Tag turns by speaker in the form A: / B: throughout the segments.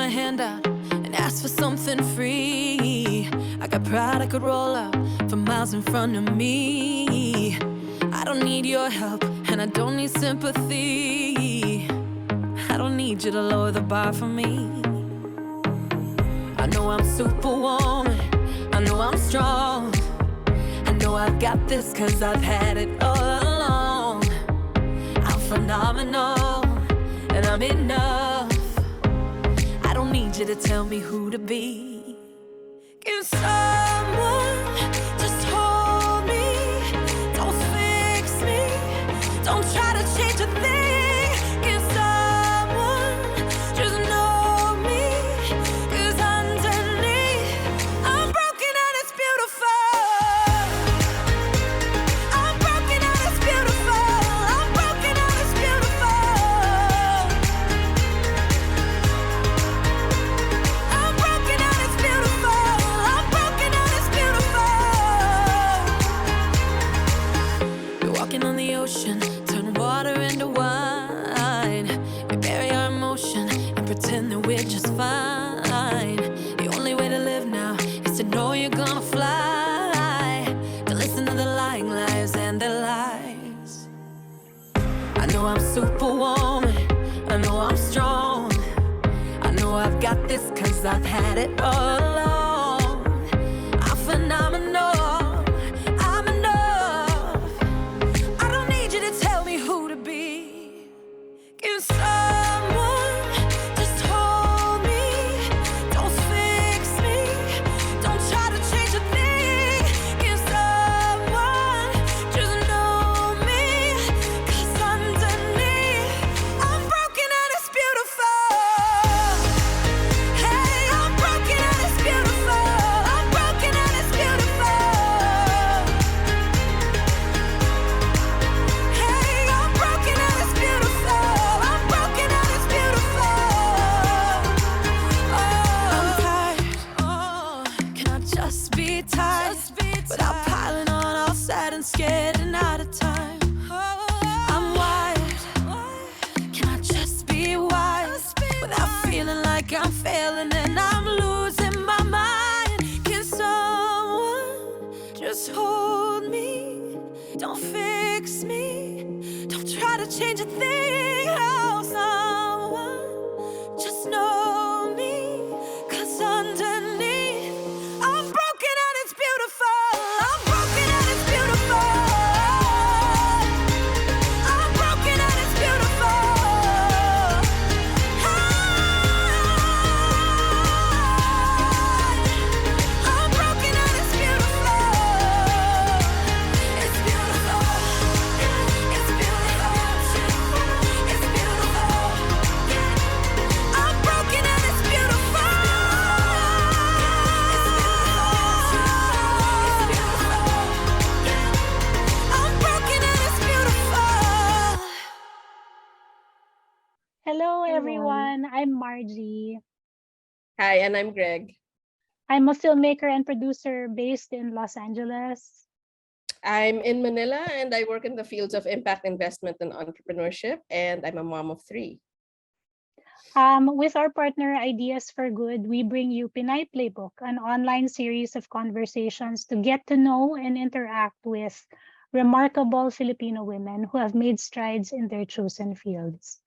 A: my hand out and ask for something free. I got pride I could roll up for miles in front of me. I don't need your help and I don't need sympathy. I don't need you to lower the bar for me. I know I'm superwoman, I know I'm strong. I know I've got this cause I've had it all along. I'm phenomenal and I'm enough. I don't need you to tell me who to be. Can someone just hold me? Don't fix me, don't try to change a thing. Can someone just know me? Cause underneath I'm broken and it's beautiful. I'm broken and it's beautiful. I'm broken and it's beautiful. I'm broken and it's beautiful. I'm broken and it's beautiful. We're walking on the ocean, turn water into wine. We bury our emotion and pretend that we're just fine. The only way to live now is to know you're gonna fly. To listen to the lying lies and their lies. I know I'm superwoman, I know I'm strong. I know I've got this cause I've had it all along. I'm phenomenal, I'm enough. I don't need you to tell me who to be. Can someone just hold me? Don't fix me, don't try to change a thing. Can someone just know me? Cause underneath I'm broken and it's beautiful. Hey, I'm broken and it's beautiful. I'm broken and it's beautiful. Hey, I'm broken and it's beautiful. I'm broken and it's beautiful. I'm tired. Can I just be tired? Without piling on all sad and scared and out of time. I'm wired. Can I just be wise? Without feeling like I'm failing and I'm losing my mind. Can someone just hold me? Don't fix me, don't try to change a thing. Oh, someone just know me. Cause underneath I'm broken and it's beautiful. I'm broken and it's beautiful. I'm broken and it's beautiful. I'm broken and it's beautiful. It's beautiful. It's beautiful. It's beautiful. I'm broken and it's beautiful. I'm broken and it's beautiful.
B: Hello,
C: Hi,
B: everyone. I'm Margie.
C: Hi, and I'm Greg.
B: I'm a filmmaker and producer based in Los Angeles.
C: I'm in Manila and I work in the fields of impact investment and entrepreneurship, and I'm a mom of 3.
B: With our partner Ideas for Good, we bring you Pinay Playbook, an online series of conversations to get to know and interact with remarkable Filipino women who have made strides in their chosen fields.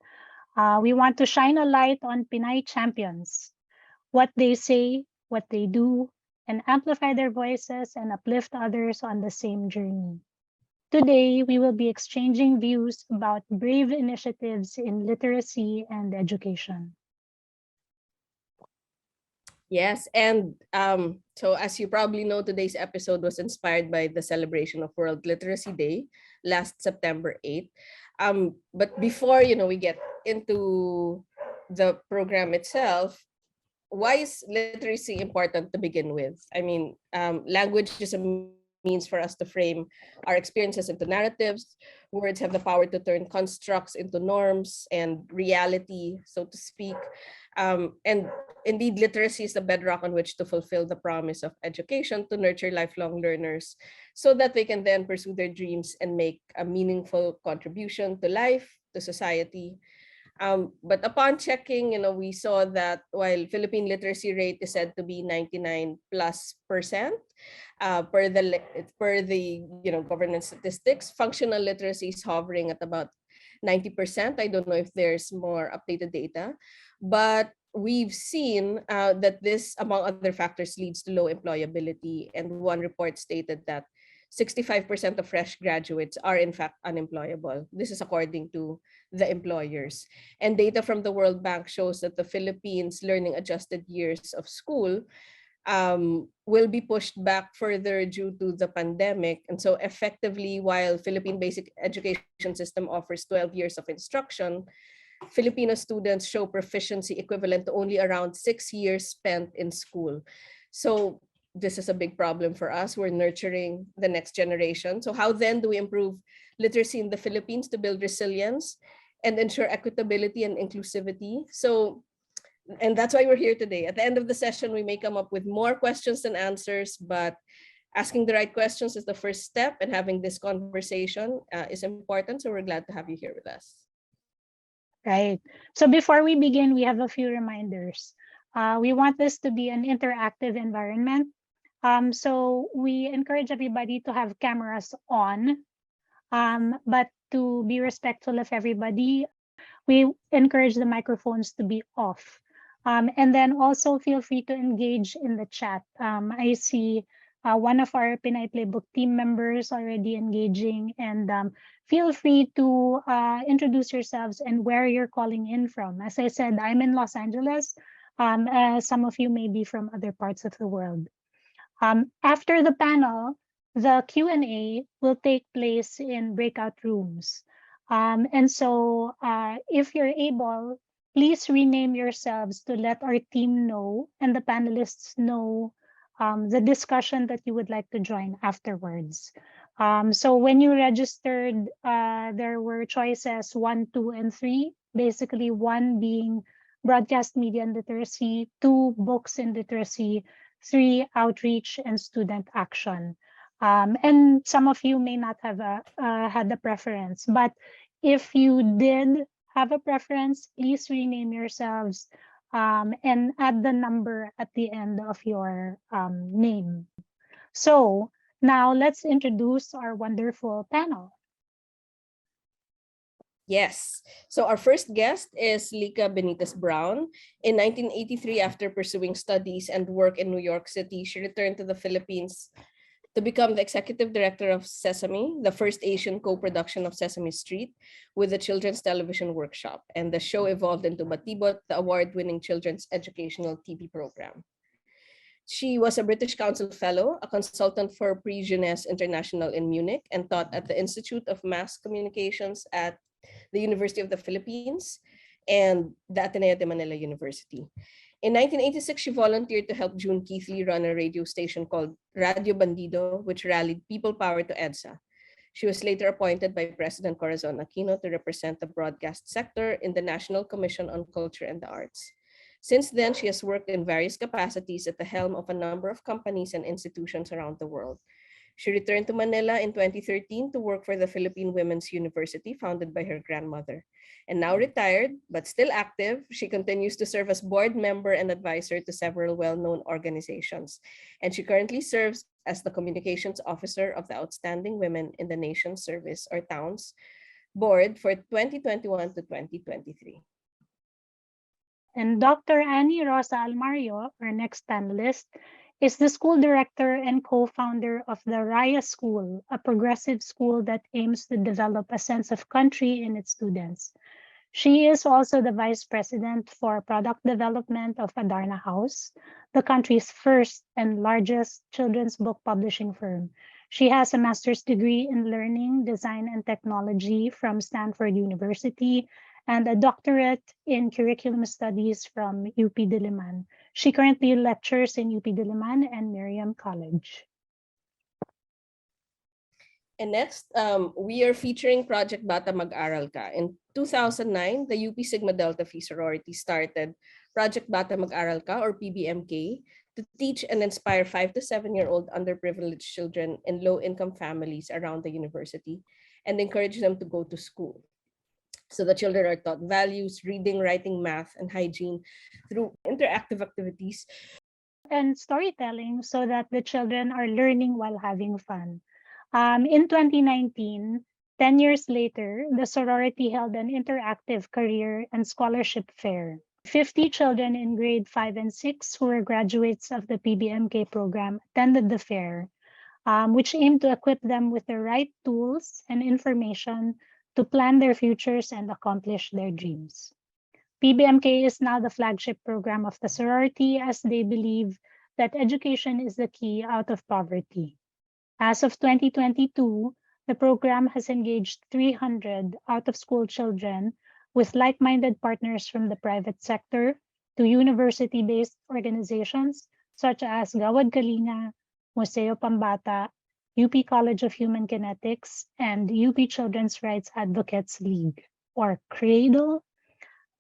B: We want to shine a light on Pinay champions, what they say, what they do, and amplify their voices and uplift others on the same journey. Today, we will be exchanging views about brave initiatives in literacy and education.
C: Yes, and so as you probably know, today's episode was inspired by the celebration of World Literacy Day last September 8th. But before we get into the program itself, why is literacy important to begin with? I mean, language is a means for us to frame our experiences into narratives. Words have the power to turn constructs into norms and reality, so to speak. And indeed, literacy is the bedrock on which to fulfill the promise of education to nurture lifelong learners so that they can then pursue their dreams and make a meaningful contribution to life, to society. But upon checking, we saw that while Philippine literacy rate is said to be 99+%, per the government statistics, functional literacy is hovering at about 90%. I don't know if there's more updated data, but we've seen that this, among other factors, leads to low employability. And one report stated that 65% of fresh graduates are in fact unemployable. This is according to the employers. And data from the World Bank shows that the Philippines' learning adjusted years of school will be pushed back further due to the pandemic. And so effectively, while Philippine basic education system offers 12 years of instruction, Filipino students show proficiency equivalent to only around 6 years spent in school. So this is a big problem for us. We're nurturing the next generation. So how then do we improve literacy in the Philippines to build resilience and ensure equitability and inclusivity? And that's why we're here today. At the end of the session, we may come up with more questions than answers, but asking the right questions is the first step, and having this conversation is important. So we're glad to have you here with us.
B: Right. So before we begin, we have a few reminders. We want this to be an interactive environment. So we encourage everybody to have cameras on, but to be respectful of everybody, we encourage the microphones to be off. And then also feel free to engage in the chat. I see one of our Pinay Playbook team members already engaging, and feel free to introduce yourselves and where you're calling in from. As I said, I'm in Los Angeles. Some of you may be from other parts of the world. After the panel, the Q&A will take place in breakout rooms. And so if you're able, please rename yourselves to let our team know and the panelists know the discussion that you would like to join afterwards. So when you registered, there were choices 1, 2, and 3. Basically, 1 being broadcast media and literacy, 2 books and literacy, 3 outreach and student action. And some of you may not have had a preference, but if you did have a preference, please rename yourselves and add the number at the end of your name. So now let's introduce our wonderful panel.
C: Yes. So our first guest is Lyca Benitez-Brown. In 1983, after pursuing studies and work in New York City, she returned to the Philippines to become the executive director of Sesame, the first Asian co-production of Sesame Street, with the Children's Television Workshop. And the show evolved into Baitbot, the award-winning children's educational TV program. She was a British Council Fellow, a consultant for Prix Jeunesse International in Munich, and taught at the Institute of Mass Communications at the University of the Philippines and the Ateneo de Manila University. In 1986, she volunteered to help June Keithley run a radio station called Radio Bandido, which rallied people power to EDSA. She was later appointed by President Corazon Aquino to represent the broadcast sector in the National Commission on Culture and the Arts. Since then, she has worked in various capacities at the helm of a number of companies and institutions around the world. She returned to Manila in 2013 to work for the Philippine Women's University, founded by her grandmother. And now retired, but still active, she continues to serve as board member and advisor to several well-known organizations. And she currently serves as the communications officer of the Outstanding Women in the Nation's Service, or TOWNS, board for 2021 to 2023.
B: And Dr. Annie Rosa Almario, our next panelist, is the school director and co-founder of the Raya School, a progressive school that aims to develop a sense of country in its students. She is also the vice president for product development of Adarna House, the country's first and largest children's book publishing firm. She has a master's degree in learning, design, and technology from Stanford University and a doctorate in curriculum studies from UP Diliman. She currently lectures in UP Diliman and Miriam College.
C: And next, we are featuring Project Bata Mag-aral Ka. In 2009, the UP Sigma Delta Phi sorority started Project Bata Mag-aral Ka, or PBMK, to teach and inspire 5 to 7-year-old underprivileged children in low-income families around the university and encourage them to go to school. So the children are taught values, reading, writing, math, and hygiene through interactive activities.
B: And storytelling so that the children are learning while having fun. In 2019, 10 years later, the sorority held an interactive career and scholarship fair. 50 children in grade 5 and 6 who were graduates of the PBMK program attended the fair, which aimed to equip them with the right tools and information to plan their futures and accomplish their dreams. PBMK is now the flagship program of the sorority, as they believe that education is the key out of poverty. As of 2022, the program has engaged 300 out-of-school children with like-minded partners from the private sector to university-based organizations such as Gawad Kalinga, Museo Pambata, UP College of Human Kinetics, and UP Children's Rights Advocates League, or CRADLE.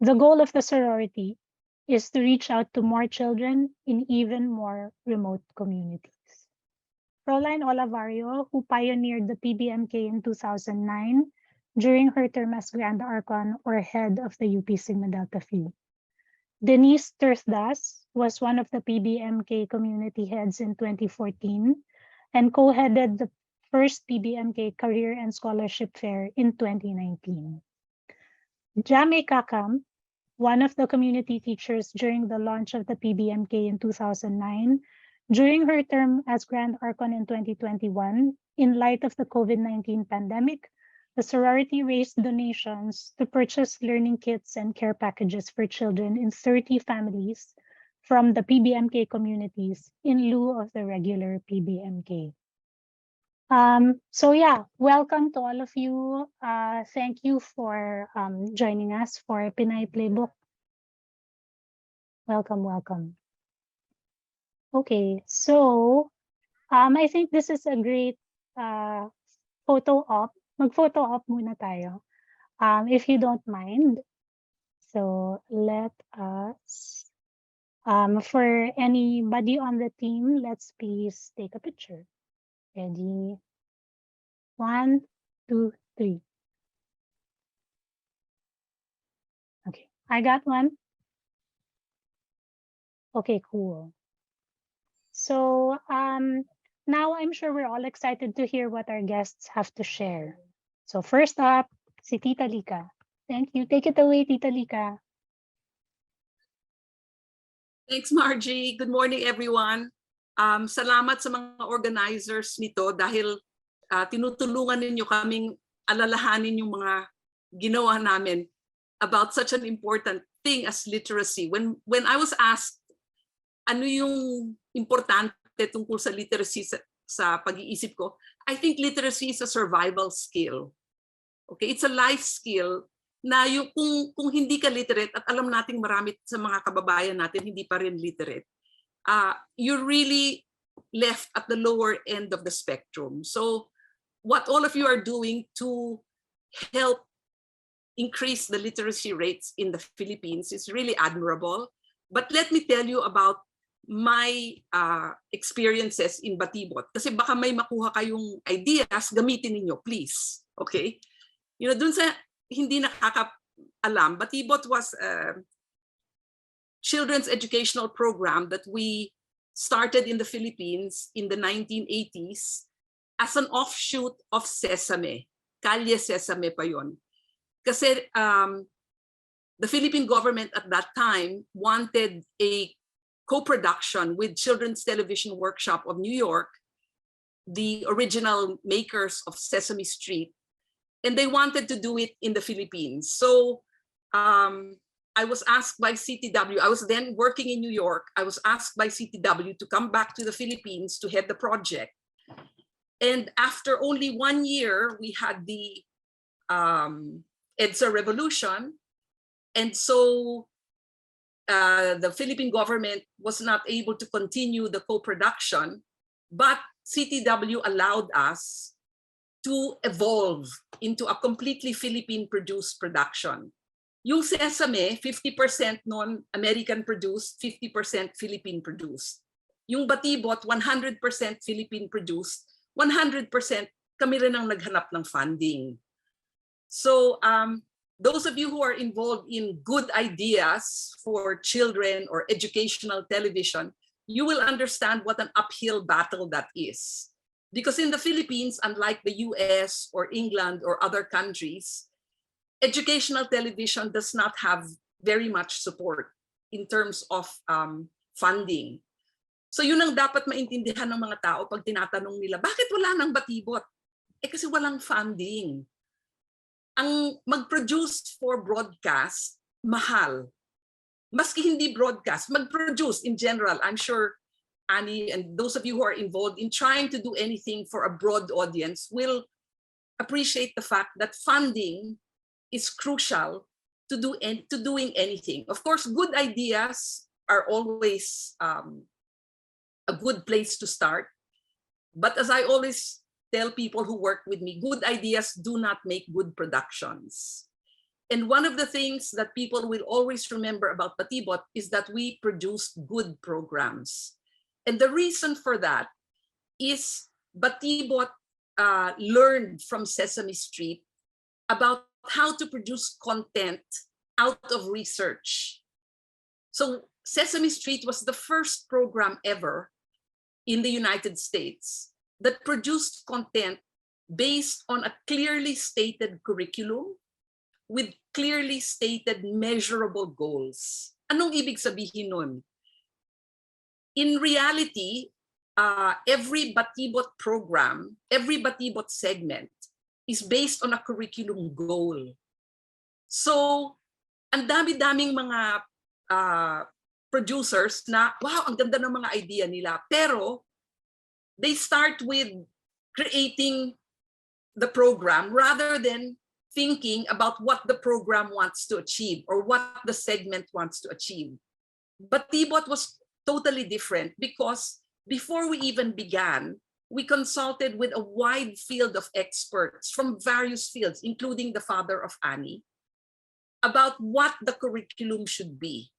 B: The goal of the sorority is to reach out to more children in even more remote communities. Fraulein Olavario, who pioneered the PBMK in 2009 during her term as Grand Archon or head of the UP Sigma Delta Phi. Denise Tirthdas was one of the PBMK community heads in 2014 and co-headed the first PBMK Career and Scholarship Fair in 2019. Jamay Caccam, one of the community teachers during the launch of the PBMK in 2009, during her term as Grand Archon in 2021, in light of the COVID-19 pandemic, the sorority raised donations to purchase learning kits and care packages for children in 30 families from the PBMK communities in lieu of the regular PBMK. So yeah, welcome to all of you. Thank you for joining us for Pinay Playbook. Welcome, welcome. Okay, so I think this is a great photo op. Mag-photo op muna tayo, if you don't mind. So let us, for anybody on the team, let's please take a picture. Ready? 1, 2, 3. Okay, I got one. Okay, cool. So now I'm sure we're all excited to hear what our guests have to share. So first up, si Tita Lyca. Thank you. Take it away, Tita Lyca.
D: Thanks, Margie. Good morning, everyone. Salamat sa mga organizers nito dahil tinutulungan ninyo kaming alalahanin yung mga ginawa namin about such an important thing as literacy. When I was asked ano yung importante tungkol sa literacy sa pag-iisip ko, I think literacy is a survival skill. Okay, it's a life skill na yung kung hindi ka literate, at alam nating marami sa mga kababayan natin hindi pa rin literate, you're really left at the lower end of the spectrum. So what all of you are doing to help increase the literacy rates in the Philippines is really admirable. But let me tell you about my experiences in Baitbot. Kasi baka may makuha kayong ideas, gamitin ninyo, please. Okay? You know, dun sa hindi nakakaalam, Baitbot was a children's educational program that we started in the Philippines in the 1980s as an offshoot of Sesame. Kalye Sesame pa yon. Kasi the Philippine government at that time wanted a co-production with Children's Television Workshop of New York, the original makers of Sesame Street, and they wanted to do it in the Philippines. So I was asked by CTW, I was then working in New York, I was asked by CTW to come back to the Philippines to head the project. And after only 1 year, we had the EDSA revolution. And so the Philippine government was not able to continue the co-production, but CTW allowed us to evolve into a completely Philippine-produced production. Yung Sesame, 50% non-American-produced, 50% Philippine-produced. Yung Baitbot, 100% Philippine-produced, 100% kami rin ang naghanap ng funding. So those of you who are involved in good ideas for children or educational television, you will understand what an uphill battle that is. Because in the Philippines, unlike the US or England or other countries, educational television does not have very much support in terms of funding. So yun ang dapat maintindihan ng mga tao pag tinatanong nila, bakit wala nang Batibot? Kasi walang funding. Ang mag-produce for broadcast, mahal. Maski hindi broadcast, mag-produce in general. I'm sure Annie and those of you who are involved in trying to do anything for a broad audience will appreciate the fact that funding is crucial to doing anything. Of course, good ideas are always a good place to start. But as I always tell people who work with me, good ideas do not make good productions. And one of the things that people will always remember about Batibot is that we produce good programs. And the reason for that is Batibot learned from Sesame Street about how to produce content out of research. So Sesame Street was the first program ever in the United States that produced content based on a clearly stated curriculum with clearly stated measurable goals. Anong ibig sabihin nun? In reality, every Batibot program, every Batibot segment is based on a curriculum goal. So, ang dami-daming mga producers na, wow, ang ganda ng mga idea nila. Pero, they start with creating the program rather than thinking about what the program wants to achieve or what the segment wants to achieve. But Batibot was totally different because before we even began, we consulted with a wide field of experts from various fields, including the father of Annie, about what the curriculum should be.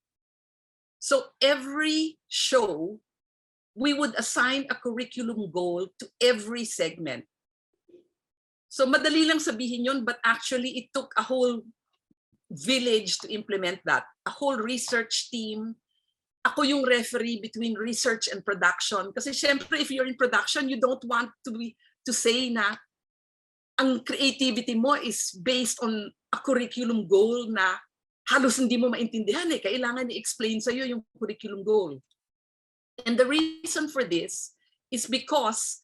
D: So every show, we would assign a curriculum goal to every segment. So madali lang sabihin yun, but actually it took a whole village to implement that. A whole research team. Ako yung referee between research and production. Kasi syempre, if you're in production, you don't want to say na ang creativity mo is based on a curriculum goal na halos hindi mo maintindihan eh. Kailangan i-explain sa'yo yung curriculum goal. And the reason for this is because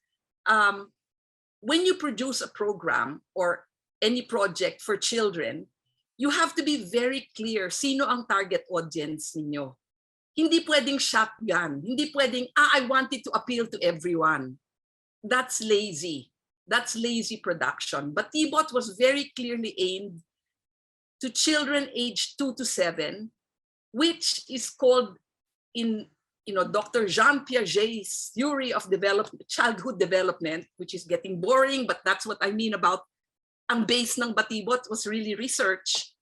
D: when you produce a program or any project for children, you have to be very clear sino ang target audience ninyo. Hindi pwedeng shotgun. Hindi pwedeng, I want it to appeal to everyone. That's lazy. That's lazy production. But Batibot was very clearly aimed to children aged 2 to 7, which is called in Dr. Jean Piaget's theory of childhood development, which is getting boring, but that's what I mean about ang base ng Batibot was really research.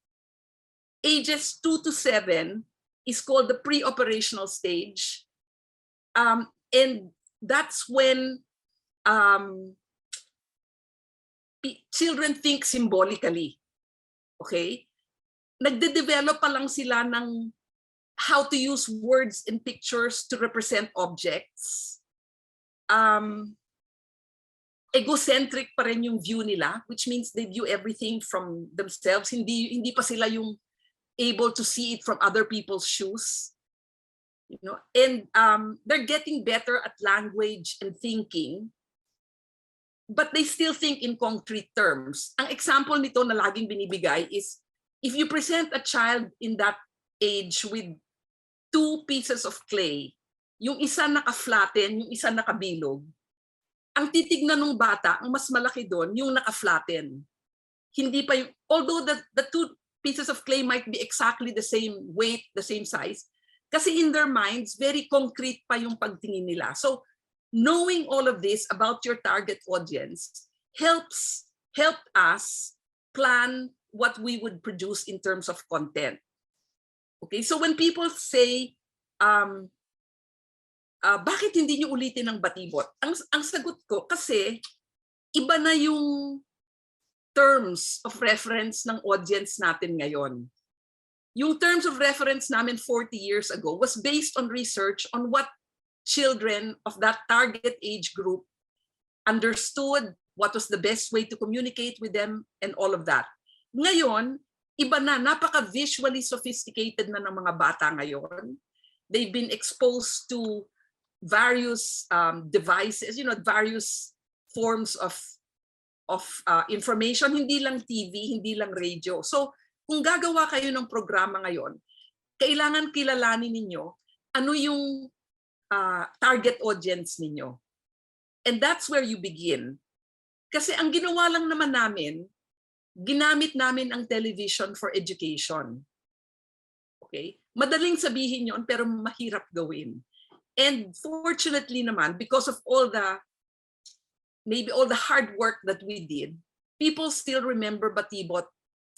D: Ages 2 to 7 is called the pre-operational stage. And that's when children think symbolically. Okay? Nagde-develop pa lang sila ng how to use words and pictures to represent objects. Egocentric pa rin yung view nila, which means they view everything from themselves. Hindi pa sila yung able to see it from other people's shoes. And they're getting better at language and thinking, but they still think in concrete terms. Ang example nito na laging binibigay is, if you present a child in that age with 2 pieces of clay, yung isa naka-flatten, yung isa nakabilog, ang titignan ng bata, ang mas malaki doon, yung naka-flatten. Hindi pa yung, although the 2 pieces of clay might be exactly the same weight, the same size, kasi in their minds, very concrete pa yung pagtingin nila. So, knowing all of this about your target audience helped us plan what we would produce in terms of content. Okay, so when people say, bakit hindi niyo ulitin ang Batibot? Ang sagot ko, kasi iba na yung terms of reference ng audience natin ngayon. Yung terms of reference namin 40 years ago was based on research on what children of that target age group understood, what was the best way to communicate with them, and all of that. Ngayon, iba na, napaka-visually sophisticated na ng mga bata ngayon. They've been exposed to various devices, various forms of information, hindi lang TV, hindi lang radio. So, kung gagawa kayo ng programa ngayon, kailangan kilalanin ninyo ano yung target audience ninyo. And that's where you begin. Kasi ang ginawa lang naman namin, ginamit namin ang television for education. Okay? Madaling sabihin yon pero mahirap gawin. And fortunately naman, because of maybe all the hard work that we did, people still remember Baitbot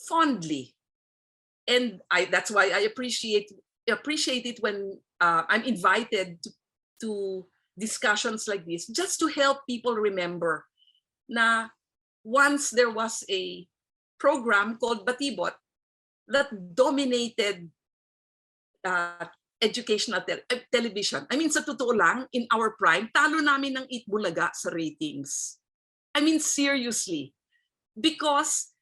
D: fondly. And that's why I appreciate it when I'm invited to discussions like this, just to help people remember na once there was a program called Baitbot that dominated educational television. I mean, sa totoo lang, in our prime, talo namin ng Itbulaga sa ratings. I mean, seriously. Because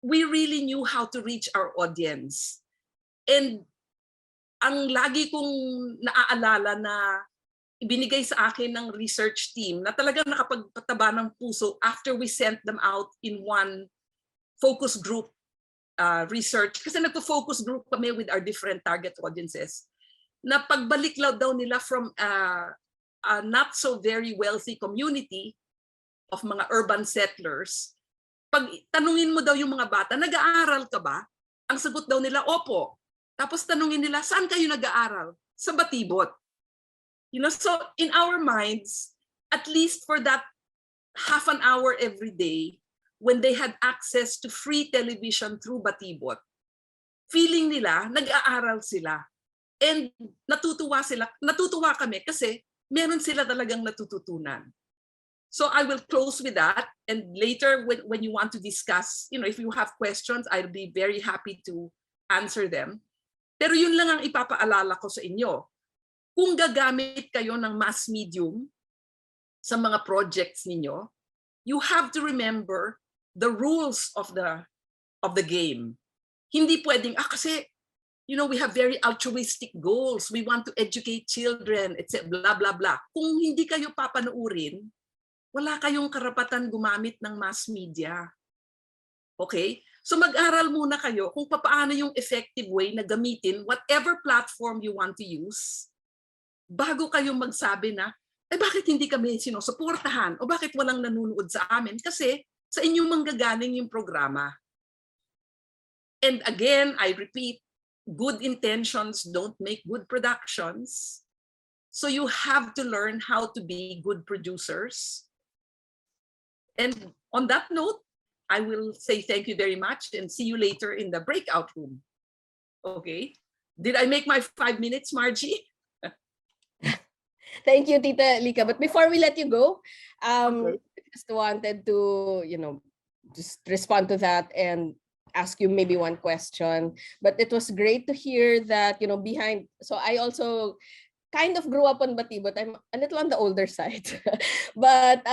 D: we really knew how to reach our audience. And ang lagi kong naaalala na ibinigay sa akin ng research team na talagang nakapagpataba ng puso after we sent them out in one focus group research. Kasi nagpo-focus group kami with our different target audiences. Na pagbalik daw nila from a not so very wealthy community of mga urban settlers, pag tanungin mo daw yung mga bata, nag-aaral ka ba? Ang sagot daw nila, opo. Tapos tanungin nila, saan kayo nag-aaral? Sa Baitbot. So in our minds, at least for that half an hour every day, when they had access to free television through Baitbot, feeling nila, nag-aaral sila. And natutuwa kami kasi meron sila talagang natututunan. So I will close with that. And later, when you want to discuss, if you have questions, I'll be very happy to answer them. Pero yun lang ang ipapaalala ko sa inyo. Kung gagamit kayo ng mass medium sa mga projects ninyo, you have to remember the rules of the game. Hindi pwedeng, kasi, we have very altruistic goals. We want to educate children, etc. Blah, blah, blah. Kung hindi kayo papanoorin, wala kayong karapatan gumamit ng mass media. Okay? So mag-aral muna kayo kung paano yung effective way na gamitin whatever platform you want to use bago kayo magsabi na, bakit hindi kami sinusuportahan? O bakit walang nanonood sa amin? Kasi sa inyong manggagaling yung programa. And again, I repeat, good intentions don't make good productions. So you have to learn how to be good producers. And on that note, I will say thank you very much and see you later in the breakout room. Okay? Did I make my 5 minutes, Margie?
C: Thank you, Tita Lyca. But before we let you go,
D: Okay.
C: just wanted to, just respond to that and ask you maybe one question. But it was great to hear that, behind. So I also kind of grew up on Baitbot. I'm a little on the older side, but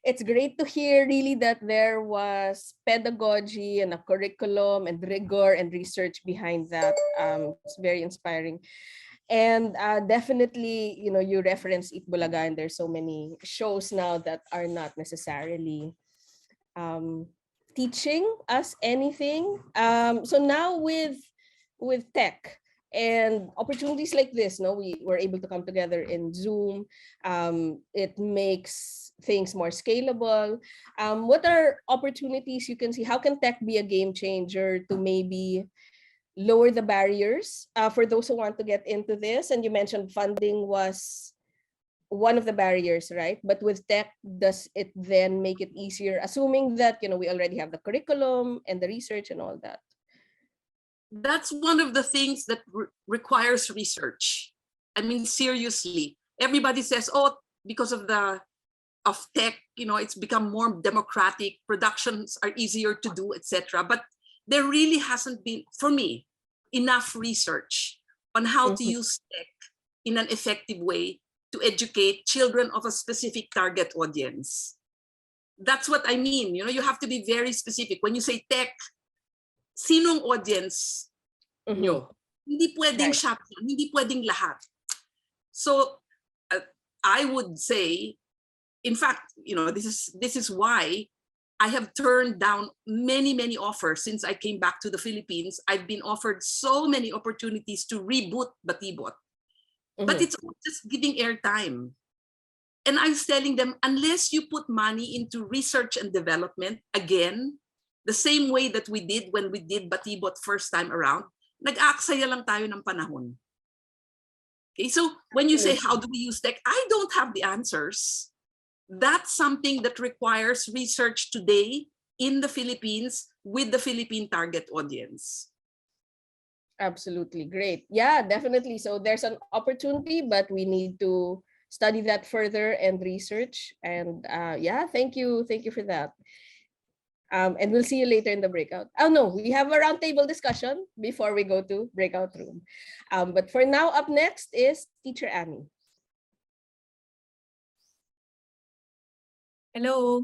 C: it's great to hear really that there was pedagogy and a curriculum and rigor and research behind that. It's very inspiring. And definitely, you reference Itbulaga, and there's so many shows now that are not necessarily teaching us anything. So now with tech and opportunities like this, we were able to come together in Zoom. It makes things more scalable. What are opportunities you can see? How can tech be a game changer to maybe lower the barriers for those who want to get into this? And you mentioned funding was one of the barriers, right? But with tech, does it then make it easier, assuming that we already have the curriculum and the research and all that?
D: That's one of the things that requires research. I mean, seriously, everybody says, because of the of tech, it's become more democratic, productions are easier to do, etc. But there really hasn't been, for me, enough research on how to use tech in an effective way to educate children of a specific target audience. That's what I mean. You have to be very specific. When you say tech, sinong audience nyo? Hindi pwedeng shop, hindi pwedeng lahat. So I would say, in fact, this is why I have turned down many offers since I came back to the Philippines. I've been offered so many opportunities to reboot Baitbot, but it's all just giving airtime. And I was telling them, unless you put money into research and development, again, the same way that we did when we did Baitbot first time around, nag-aaksaya lang tayo ng panahon. Okay, so when you say, how do we use tech? I don't have the answers. That's something that requires research today in the Philippines with the Philippine target audience.
C: Absolutely. Great. Yeah, definitely. So there's an opportunity, but we need to study that further and research. And yeah, thank you. Thank you for that. And we'll see you later in the breakout. Oh no, we have a roundtable discussion before we go to breakout room. But for now, up next is Teacher Annie.
E: Hello.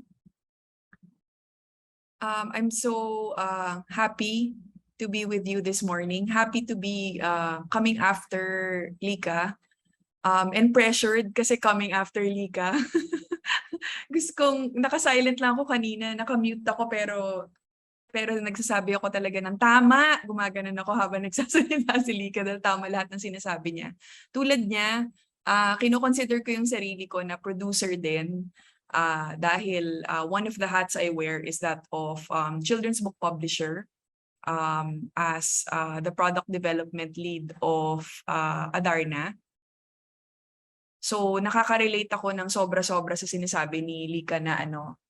E: I'm so happy to be with you this morning. Happy to be coming after Lyca. And pressured kasi coming after Lyca. Gusto kong, naka-silent lang ako kanina, naka-mute ako pero nagsasabi ako talaga ng tama. Gumaganon ako habang nagsasalita si Lyca dahil tama lahat ng sinasabi niya. Tulad niya, kino-consider ko yung sarili ko na producer din dahil one of the hats I wear is that of children's book publisher as the product development lead of Adarna. So nakaka-relate ako ng sobra-sobra sa sinasabi ni Lyca na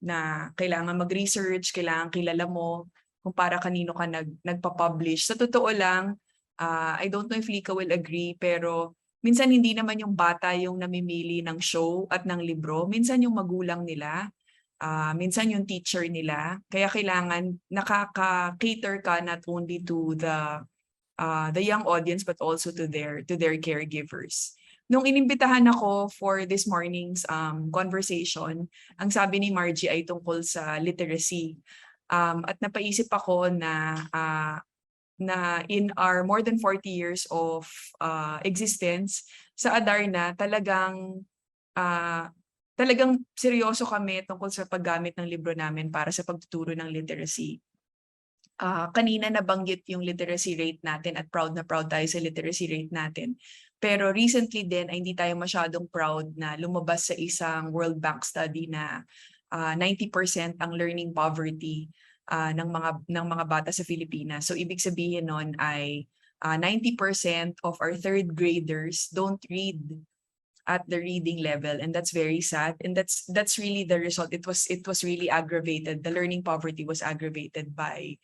E: na kailangan mag-research, kailangan kilala mo kung para kanino ka nagpa-publish. Sa totoo lang, I don't know if Lyca will agree, pero minsan hindi naman yung bata yung namimili ng show at ng libro. Minsan yung magulang nila, minsan yung teacher nila. Kaya kailangan nakaka-cater ka not only to the young audience but also to their caregivers. Nung inimbitahan ako for this morning's conversation, ang sabi ni Margie ay tungkol sa literacy. At napaisip ako na in our more than 40 years of existence sa Adarna, talagang seryoso kami tungkol sa paggamit ng libro namin para sa pagtuturo ng literacy. Kanina nabanggit yung literacy rate natin at proud na proud tayo sa literacy rate natin. Pero recently din ay hindi tayo masyadong proud na lumabas sa isang World Bank study na 90% ang learning poverty ng mga bata sa Pilipinas. So ibig sabihin nun ay 90% of our third graders don't read at the reading level, and that's very sad, and that's really the result. It was really aggravated. The learning poverty was aggravated by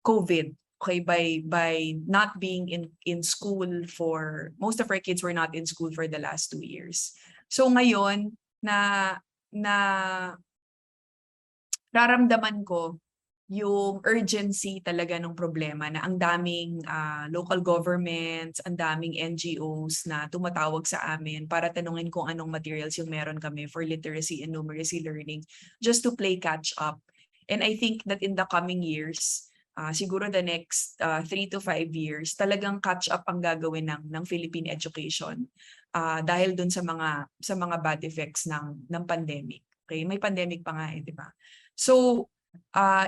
E: COVID. Okay, by not being in school for most of our kids were not in school for the last 2 years. So ngayon na nararamdaman ko yung urgency talaga ng problema na ang daming local governments, ang daming NGOs na tumatawag sa amin para tanungin kung anong materials yung meron kami for literacy and numeracy learning just to play catch up. And I think that in the coming years, siguro the next 3 to 5 years, talagang catch up ang gagawin ng Philippine education dahil dun sa mga bad effects ng pandemic. Okay, may pandemic pa nga di ba? So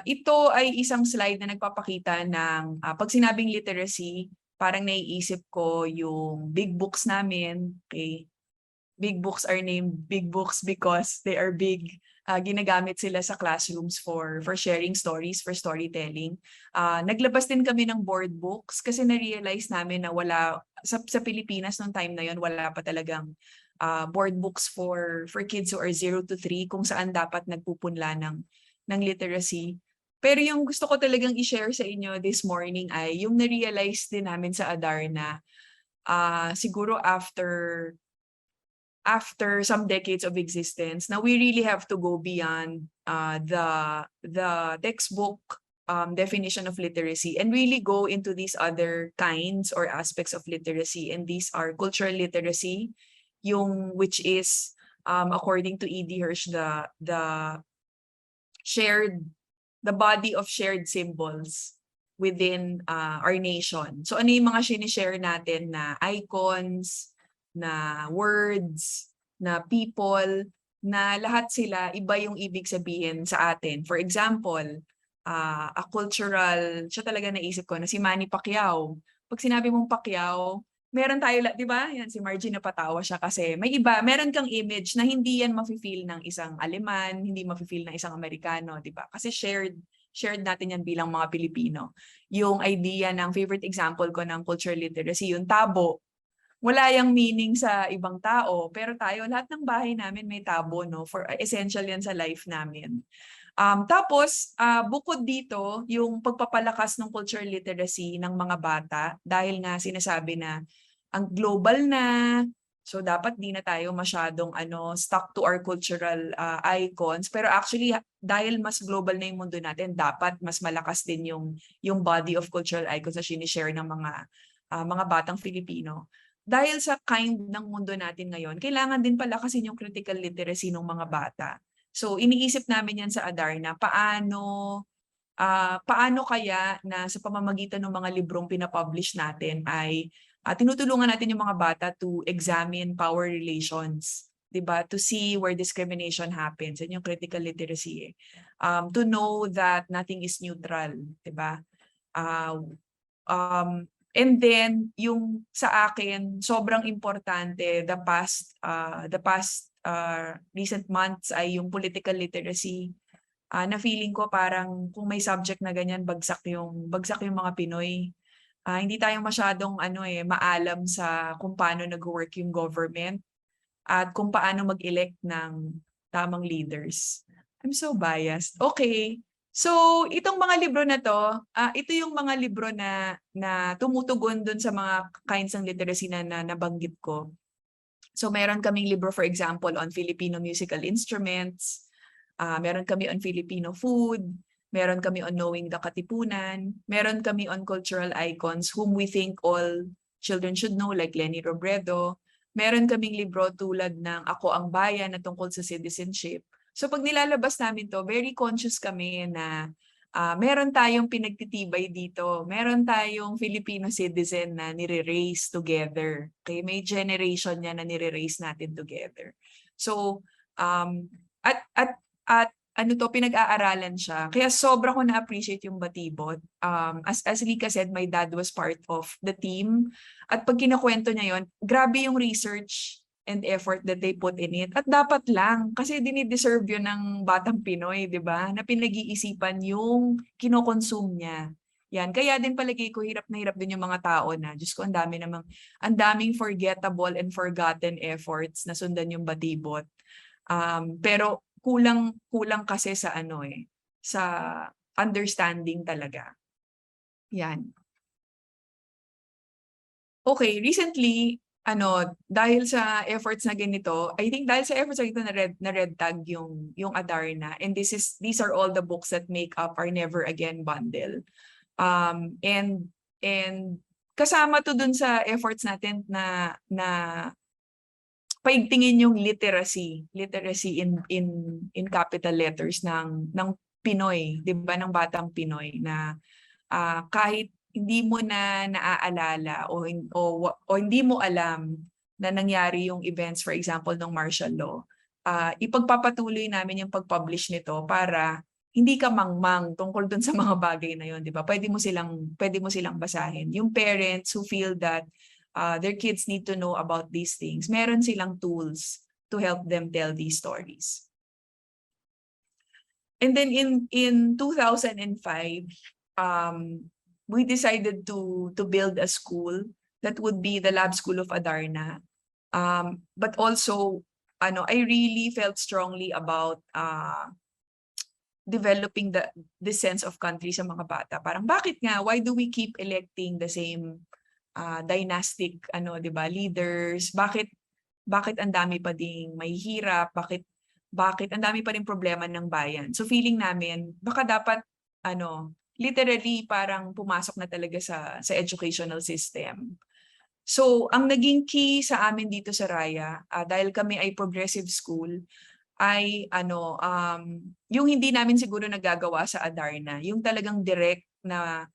E: ito ay isang slide na nagpapakita ng pag sinabing literacy, parang naiisip ko yung big books namin. Okay, big books are named big books because they are big. Ginagamit sila sa classrooms for sharing stories, for storytelling. Naglabas din kami ng board books kasi na-realize namin na wala sa Pilipinas noong time na yon, wala pa talagang board books for kids who are 0 to 3 kung saan dapat nagpupunla ng literacy. Pero yung gusto ko talagang i-share sa inyo this morning ay yung na-realize din namin sa Adarna siguro after after some decades of existence, now we really have to go beyond the textbook definition of literacy and really go into these other kinds or aspects of literacy. And these are cultural literacy, which is according to E.D. Hirsch, the body of shared symbols within our nation. So ano yung mga sinishare natin na icons, na words, na people, na lahat sila iba yung ibig sabihin sa atin. For example, a cultural, siya talaga naisip ko na si Manny Pacquiao. Pag sinabi mong Pacquiao, meron tayo, di ba? Yan, si Margie napatawa siya kasi may iba, meron kang image na hindi yan mafe-feel ng isang Aleman, hindi mafe-feel ng isang Amerikano, di ba? Kasi shared natin yan bilang mga Pilipino. Yung idea ng favorite example ko ng cultural literacy, yung tabo. Wala yung meaning sa ibang tao, pero tayo, lahat ng bahay namin may tabo, no? For essential yan sa life namin. Tapos, bukod dito, yung pagpapalakas ng cultural literacy ng mga bata, dahil nga sinasabi na ang global na, so dapat di na tayo masyadong stuck to our cultural icons. Pero actually, dahil mas global na yung mundo natin, dapat mas malakas din yung body of cultural icons na sinishare ng mga batang Filipino. Dahil sa kind ng mundo natin ngayon, kailangan din palakasin yung critical literacy ng mga bata. So iniisip namin yan sa Adarna, paano kaya na sa pamamagitan ng mga librong pinapublish natin ay tinutulungan natin yung mga bata to examine power relations, diba? To see where discrimination happens, and yung critical literacy. To know that nothing is neutral, diba? And then yung sa akin sobrang importante the past recent months ay yung political literacy. Na feeling ko parang kung may subject na ganyan bagsak yung mga Pinoy. Hindi tayo masyadong maalam sa kung paano nag-work yung government at kung paano mag-elect ng tamang leaders. I'm so biased. Okay. So, itong mga libro na to, ito yung mga libro na tumutugon dun sa mga kinds ng literacy na nabanggit ko. So, meron kaming libro, for example, on Filipino musical instruments. Meron kami on Filipino food. Meron kami on knowing the Katipunan. Meron kami on cultural icons whom we think all children should know, like Lenny Robredo. Meron kaming libro tulad ng Ako ang Bayan na tungkol sa citizenship. So pag nilalabas namin to, very conscious kami na meron tayong pinagtitibay dito. Meron tayong Filipino citizen na nire-raise together. Okay? May generation niya na nire-raise natin together. So, pinag-aaralan siya. Kaya sobra ko na-appreciate yung Baitbot. As Lyca said, my dad was part of the team. At pag kinakwento niya yon, grabe yung research and effort that they put in it. At dapat lang, kasi dinideserve yun ng batang Pinoy, di ba? Na pinag-iisipan yung kinokonsume niya. Yan. Kaya din palagi ko hirap na hirap din yung mga tao na, Diyos ko, ang daming forgettable and forgotten efforts na sundan yung Baitbot. Pero kulang kasi sa sa understanding talaga. Yan. Okay, recently, dahil sa efforts na ganito, I think dahil sa efforts na ganito na red tag yung Adarna, and these are all the books that make up our Never Again bundle. And kasama to dun sa efforts natin na paigtingin yung literacy in capital letters ng Pinoy, 'di ba, ng batang Pinoy na kahit hindi mo na naaalala o hindi mo alam na nangyari yung events, for example, ng martial law, ipagpapatuloy namin yung pag-publish nito para hindi ka mangmang tungkol dun sa mga bagay na yun, di ba? Pwede mo silang basahin. Yung parents who feel that their kids need to know about these things, meron silang tools to help them tell these stories. And then in 2005, we decided to build a school that would be the Lab School of Adarna. But also, I really felt strongly about developing this sense of country sa mga bata. Parang bakit nga? Why do we keep electing the same dynastic, 'di ba, leaders? Bakit bakit ang dami pa ding mahihirap, bakit ang dami pa ring problema ng bayan. So feeling namin, baka dapat literally parang pumasok na talaga sa educational system. So ang naging key sa amin dito sa Raya, dahil kami ay progressive school, ay yung hindi namin siguro nagagawa sa Adarna, yung talagang direct na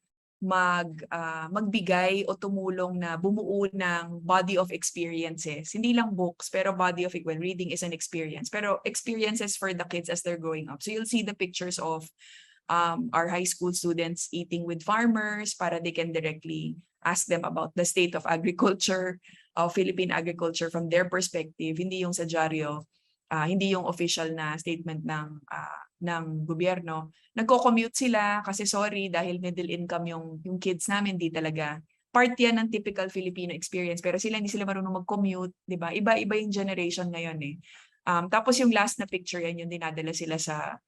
E: magbigay o tumulong na bumuo ng body of experiences. Hindi lang books, pero body of, well, reading is an experience, pero experiences for the kids as they're growing up. So you'll see the pictures of our high school students eating with farmers para they can directly ask them about the state of agriculture, of Philippine agriculture from their perspective, hindi yung sa dyaryo, hindi yung official na statement ng gobyerno. Nagko-commute sila kasi sorry dahil middle income yung kids namin, di talaga part yan ng typical Filipino experience, pero hindi sila marunong mag-commute, di ba? Iba-iba yung generation ngayon eh. Tapos yung last na picture yan, yung dinadala sila sa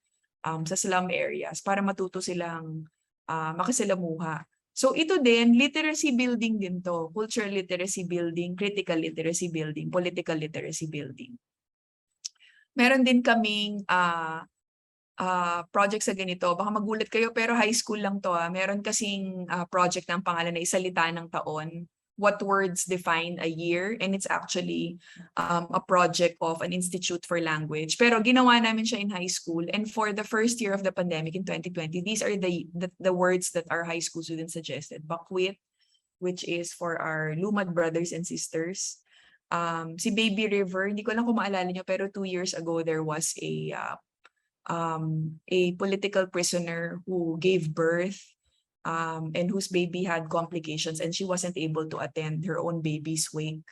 E: slum areas para matuto silang makisalamuha. So ito din, literacy building din to, cultural literacy building, critical literacy building, political literacy building. Meron din kaming project sa ganito. Baka magulat kayo pero high school lang to. Meron kasing project ng pangalan na Isalita ng Taon. What words define a year? And it's actually a project of an institute for language. Pero ginawa namin siya in high school. And for the first year of the pandemic in 2020, these are the words that our high school students suggested. Bakwit, which is for our Lumad brothers and sisters. Si Baby River, hindi ko lang kung maalala nyo, pero 2 years ago there was a political prisoner who gave birth and whose baby had complications and she wasn't able to attend her own baby's wake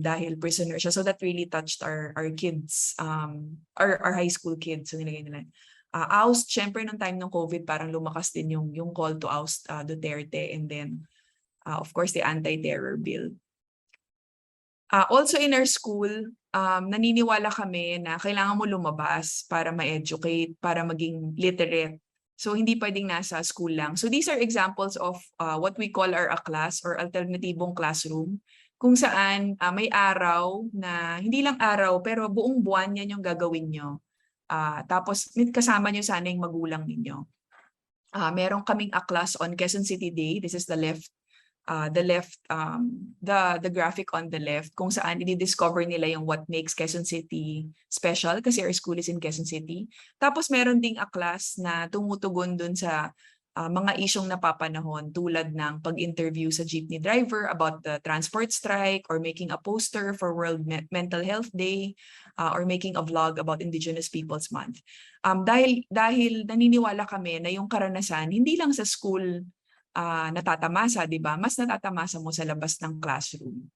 E: dahil prisoner siya. So that really touched our kids, our high school kids. So nilagay nila. Oust, syempre nung time ng COVID, parang lumakas din yung call to oust Duterte, and then of course the anti-terror bill. Also in our school, naniniwala kami na kailangan mo lumabas para ma-educate, para maging literate. So hindi pwedeng nasa school lang. So these are examples of what we call our class or alternatibong classroom, kung saan may araw na, hindi lang araw, pero buong buwan yan yung gagawin nyo. Tapos kasama nyo sana yung magulang ninyo. Meron kaming class on Quezon City Day. This is the graphic on the left, kung saan i-discover nila yung what makes Quezon City special kasi our school is in Quezon City. Tapos meron ding class na tumutugon dun sa mga isyong napapanahon tulad ng pag-interview sa jeepney driver about the transport strike, or making a poster for World Mental Health Day, or making a vlog about Indigenous Peoples Month. Dahil naniniwala kami na yung karanasan hindi lang sa school natatamasa, di ba? Mas natatamasa mo sa labas ng classroom.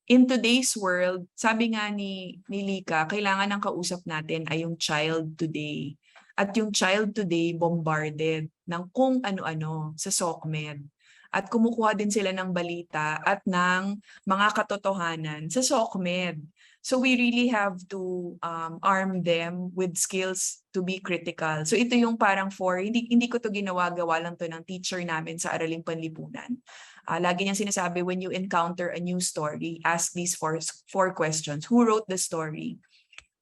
E: In today's world, sabi nga ni Lyca, kailangan ng kausap natin ay yung child today. At yung child today bombarded ng kung ano-ano sa SOCMED. At kumukuha din sila ng balita at ng mga katotohanan sa SOCMED. So we really have to arm them with skills to be critical. So ito yung parang hindi ko to gawa lang to ng teacher namin sa Araling Panlipunan. Lagi niyang sinasabi, when you encounter a new story, ask these four questions. Who wrote the story?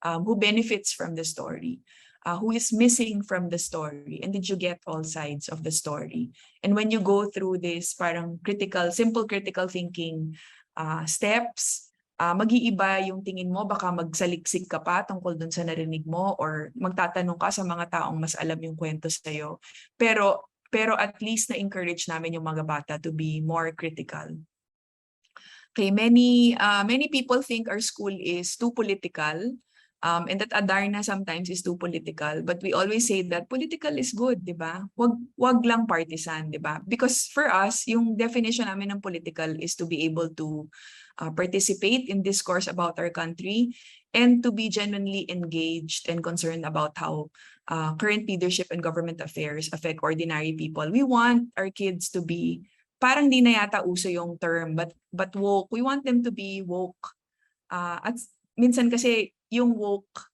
E: Who benefits from the story? Who is missing from the story? And did you get all sides of the story? And when you go through this parang simple critical thinking steps, mag-iiba yung tingin mo, baka magsaliksik ka pa tungkol dun sa narinig mo, or magtatanong ka sa mga taong mas alam yung kwento sa'yo. Pero at least na-encourage namin yung mga bata to be more critical. Okay, many people think our school is too political, and that Adarna sometimes is too political, but we always say that political is good, di ba? Wag lang partisan, di ba? Because for us, yung definition namin ng political is to be able to participate in discourse about our country and to be genuinely engaged and concerned about how current leadership and government affairs affect ordinary people. We want our kids to be, parang di na yata uso yung term, but woke. We want them to be woke. At minsan kasi yung woke,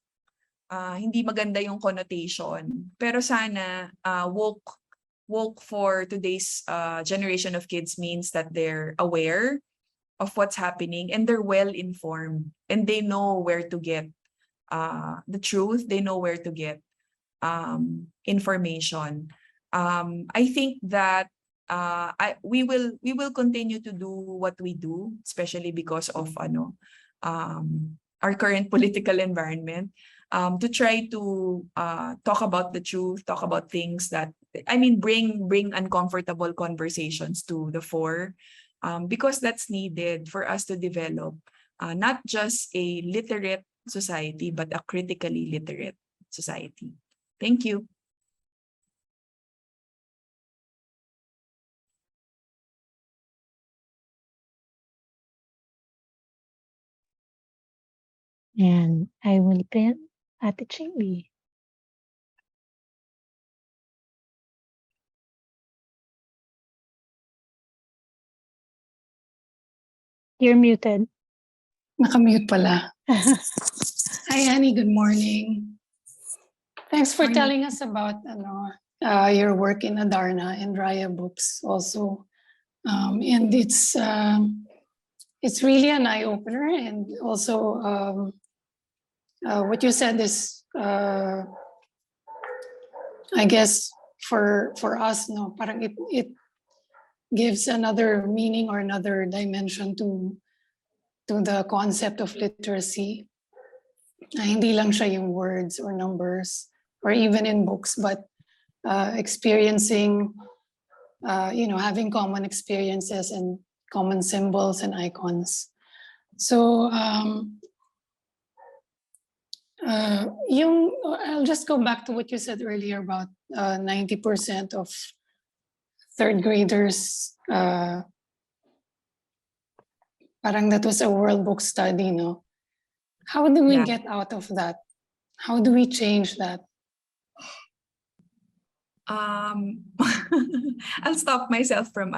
E: hindi maganda yung connotation. Pero sana woke for today's generation of kids means that they're aware, what's happening, and they're well informed, and they know where to get the truth. They know where to get information. I think that we will continue to do what we do, especially because of our current political environment, to try to talk about the truth, talk about things that, bring uncomfortable conversations to the fore, because that's needed for us to develop not just a literate society, but a critically literate society. Thank you.
B: And I will pin at the CHINGBEE. You're muted.
F: Nakamute pala. Hi, Annie. Good morning. Thanks for
E: Morning.
F: telling us about your work in Adarna and Raya Books also. And it's really an eye-opener, and also what you said is, I guess, for us, no, parang it gives another meaning or another dimension to the concept of literacy. Hindi lang siya yung words or numbers or even in books, but experiencing, having common experiences and common symbols and icons. So I'll just go back to what you said earlier about 90% of third graders, parang that was a World Book study, no? How do we get out of that? How do we change that?
E: I'll stop myself from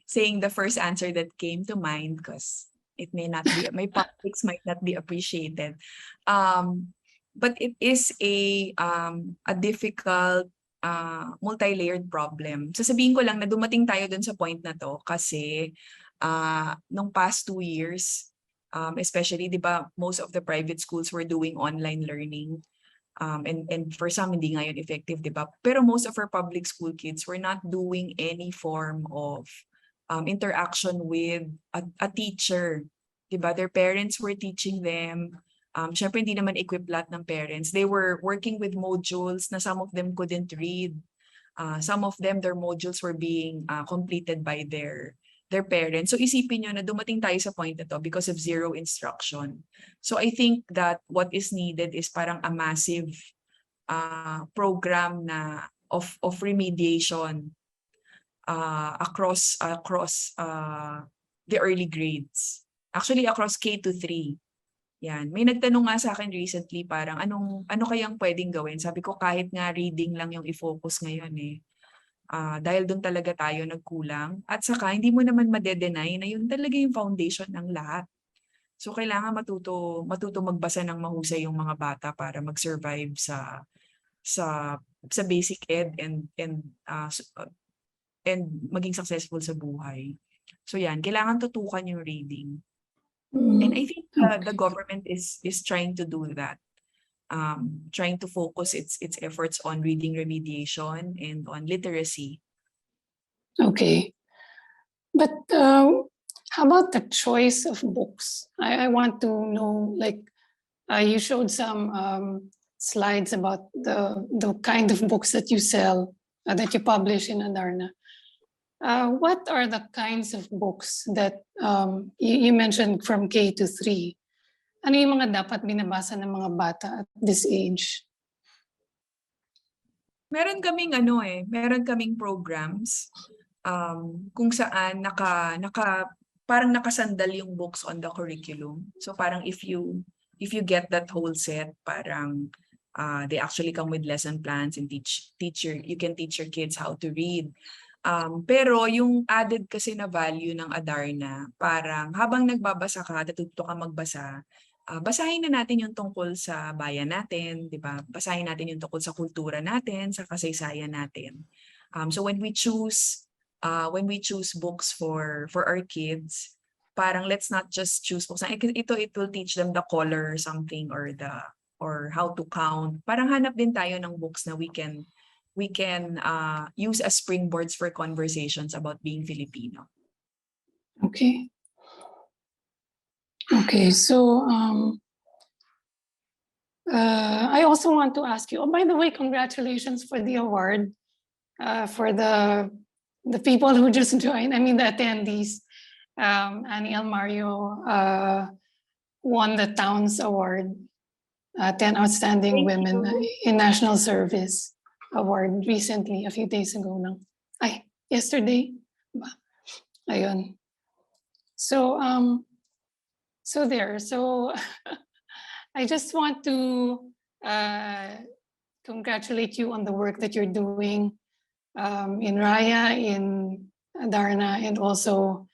E: saying the first answer that came to mind, because it may not be, my politics might not be appreciated. But it is a difficult, multi-layered problem. Sasabihin ko lang na dumating tayo dun sa point na to kasi nung past 2 years, especially, di ba, most of the private schools were doing online learning. And for some, hindi nga yun effective, di ba? Pero most of our public school kids were not doing any form of interaction with a teacher. Di ba? Their parents were teaching them. Syempre, hindi naman equipped lahat ng parents. They were working with modules na some of them couldn't read. Some of them, their modules were being completed by their parents. So isipin nyo na dumating tayo sa point na to because of zero instruction. So I think that what is needed is parang a massive program na of remediation across the early grades. Actually, across K to 3. Yan. May nagtanong nga sa akin recently, parang ano kayang pwedeng gawin? Sabi ko, kahit nga reading lang yung i-focus ngayon eh. Dahil doon talaga tayo nagkulang. At saka, hindi mo naman madedenay na yun talaga yung foundation ng lahat. So, kailangan matuto magbasa ng mahusay yung mga bata para mag-survive sa basic ed and maging successful sa buhay. So, yan. Kailangan tutukan yung reading. And I think the government is trying to do that. Trying to focus its efforts on reading remediation and on literacy.
F: Okay. But how about the choice of books? I want to know, like, you showed some slides about the kind of books that you sell, that you publish in Adarna. What are the kinds of books that you mentioned from K to 3? Ano yung mga dapat binabasa ng mga bata at this age?
E: Meron kaming programs kung saan parang nakasandal yung books on the curriculum. So parang if you get that whole set, parang they actually come with lesson plans and you can teach your kids how to read. Pero yung added kasi na value ng Adarna, parang habang nagbabasa ka, natututo ka magbasa, basahin na natin yung tungkol sa bayan natin, di ba? Basahin natin yung tungkol sa kultura natin, sa kasaysayan natin. So when we choose books for our kids, parang let's not just choose books. It will teach them the color or something, or how to count. Parang hanap din tayo ng books na we can use as springboards for conversations about being Filipino.
F: Okay. Okay, so I also want to ask you, oh, by the way, congratulations for the award for the people who just joined, I mean the attendees. Annie Almario won the Towns Award, 10 Outstanding Women in National Service Award recently, a few days ago lang. Ay, yesterday. Ayun. So, so I just want to congratulate you on the work that you're doing in Raya, in Adarna, and also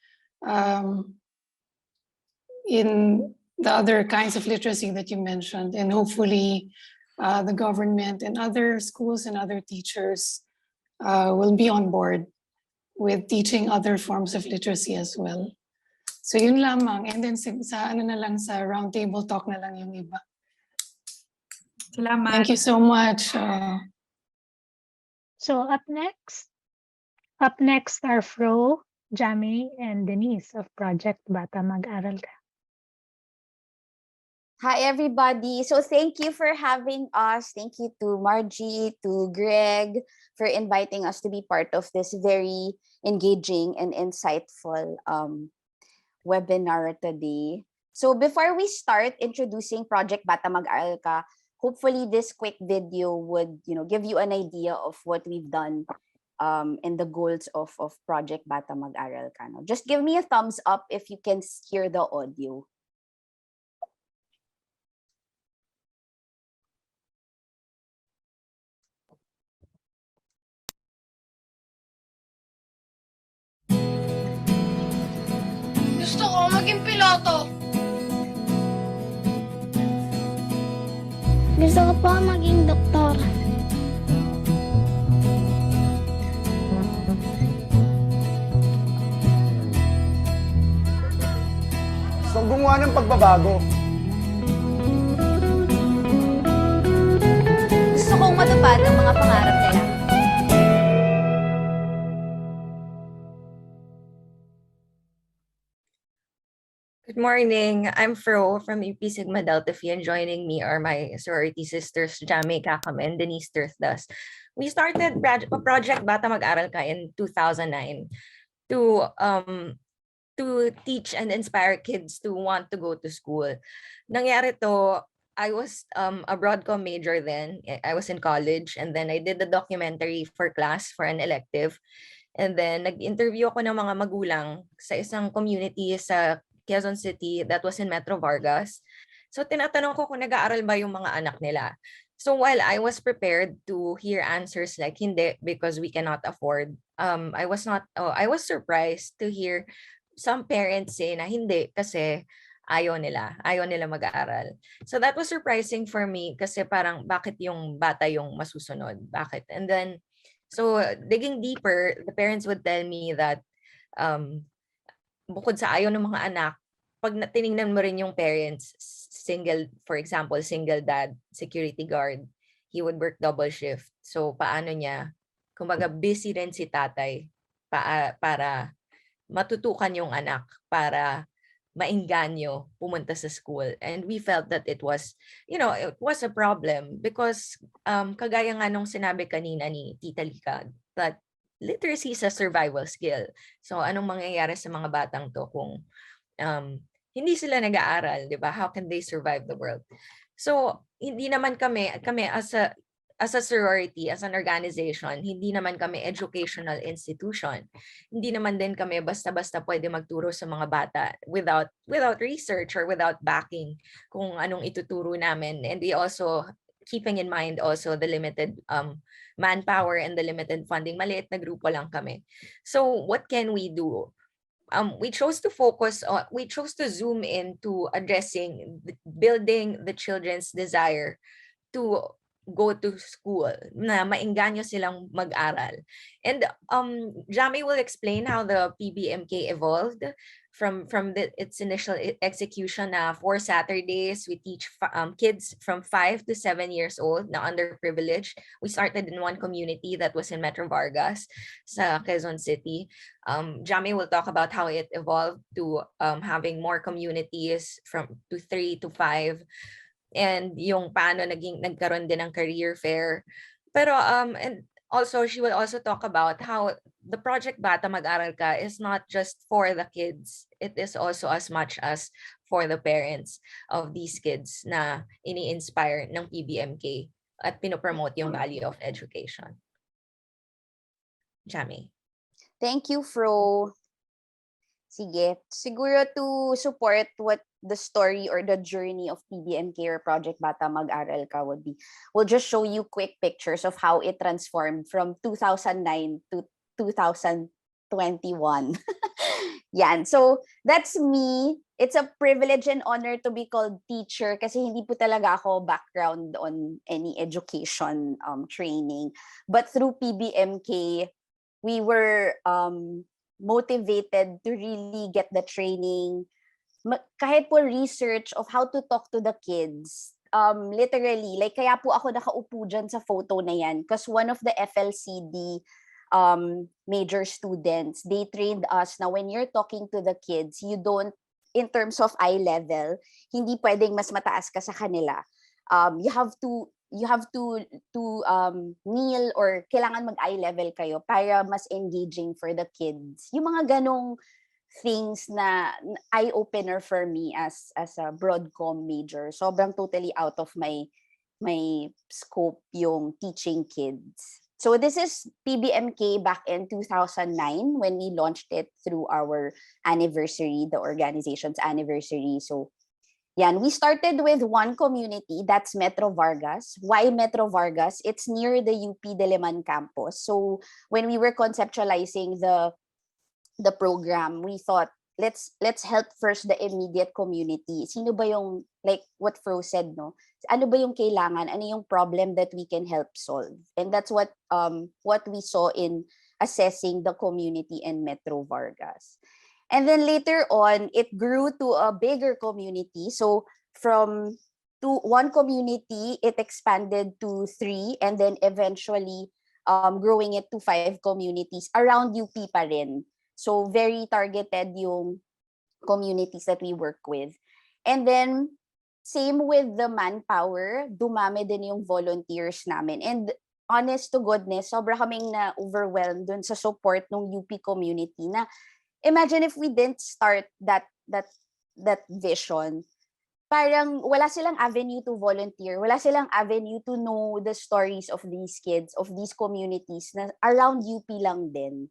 F: in the other kinds of literacy that you mentioned. And hopefully the government and other schools and other teachers will be on board with teaching other forms of literacy as well. So yun lamang. And then sa ano na lang, sa roundtable talk na lang yung iba.
E: Salamat.
F: Thank you so much.
B: So up next are Fro, Jamay, and Denise of Project Bata Mag-aral Ka.
G: Hi, everybody. So thank you for having us. Thank you to Margie, to Greg for inviting us to be part of this very engaging and insightful webinar today. So before we start introducing Project Bata Mag-aral Ka, hopefully this quick video would give you an idea of what we've done and the goals of Project Bata Mag-aral Ka. Just give me a thumbs up if you can hear the audio.
H: Gusto ko maging piloto. Gusto ko po maging doktor.
I: Gusto kong gumawa ng pagbabago.
G: Gusto kong matupad ang mga pangarap nila.
J: Good morning. I'm Fro from UP Sigma Delta Phi, and joining me are my sorority sisters Jamay, Caccam, and Denise Tirthdas. We started Project Bata Mag-aral Ka in 2009 to teach and inspire kids to want to go to school. Nangyari to, I was a broadcom major then. I was in college, and then I did the documentary for class for an elective. And then nag-interview ako ng mga magulang sa isang community sa Quezon City that was in Metro Vargas. So tinatanong ko kung nag-aaral ba yung mga anak nila. So while I was prepared to hear answers like hindi because we cannot afford, I was surprised to hear some parents say na hindi kasi ayaw nila mag-aaral. So that was surprising for me kasi parang bakit yung bata yung masusunod? Bakit? And then so digging deeper, the parents would tell me that bukod sa ayaw ng mga anak, pag tinignan mo rin yung parents, for example, single dad, security guard, he would work double shift. So paano niya, kumbaga busy rin si tatay para matutukan yung anak, para maingganyo pumunta sa school. And we felt that it was a problem because kagaya nga nung sinabi kanina ni Tita Lyca, that literacy is a survival skill. So anong mangyayari sa mga batang to kung hindi sila nag-aaral, 'di ba? How can they survive the world? So hindi naman kami as a sorority, as an organization, hindi naman kami educational institution. Hindi naman din kami basta-basta pwede magturo sa mga bata without research or without backing kung anong ituturo namin. And we also keeping in mind also the limited manpower and the limited funding. Maliit na grupo lang kami. So what can we do? We chose to zoom into addressing, building the children's desire to go to school, na maengganyo silang mag-aral. And Jamay will explain how the PBMK evolved. its initial execution, 4 Saturdays, we teach kids from 5 to 7 years old na underprivileged. We started in one community that was in Metro Vargas, sa Quezon City. Jamay will talk about how it evolved to having more communities from to 3 to 5, and yung paano nagkaroon din ng career fair. Pero and also she will also talk about how the project Bata Mag-aral Ka is not just for the kids. It is also as much as for the parents of these kids na ini-inspire ng PBMK at pinopromote yung value of education. Jamay.
G: Thank you, Fro. Sige. Siguro to support what the story or the journey of PBMK or Project Bata Mag-aral Ka would be, we'll just show you quick pictures of how it transformed from 2009 to 2021. Yan. So, that's me. It's a privilege and honor to be called teacher kasi hindi po talaga ako background on any education training. But through PBMK, we were motivated to really get the training, kahit po research of how to talk to the kids. Literally, like kaya po ako nakaupo dyan sa photo na yan because one of the FLCD major students, they trained us na when you're talking to the kids, you don't, in terms of eye level, hindi pwedeng mas mataas ka sa kanila. You have to kneel or kailangan mag-eye level kayo para mas engaging for the kids. Yung mga ganong things na eye-opener for me as a broadcom major. Sobrang totally out of my scope yung teaching kids. So this is PBMK back in 2009 when we launched it through our anniversary, the organization's anniversary. So yan, we started with one community, that's Metro Vargas. Why Metro Vargas? It's near the UP Diliman campus. So when we were conceptualizing the program, we thought, let's help first the immediate community. Sino ba yung, like what Fro said, no? Ano ba yung kailangan? Ano yung problem that we can help solve? And that's what we saw in assessing the community in Metro Vargas. And then later on, it grew to a bigger community. So from one community, it expanded to 3, and then eventually growing it to 5 communities around UP pa rin. So very targeted yung communities that we work with. And then same with the manpower, dumami din yung volunteers namin. And honest to goodness, sobra kaming na-overwhelmed dun sa support ng UP community na imagine if we didn't start that vision. Parang wala silang avenue to volunteer, wala silang avenue to know the stories of these kids, of these communities na around UP lang din.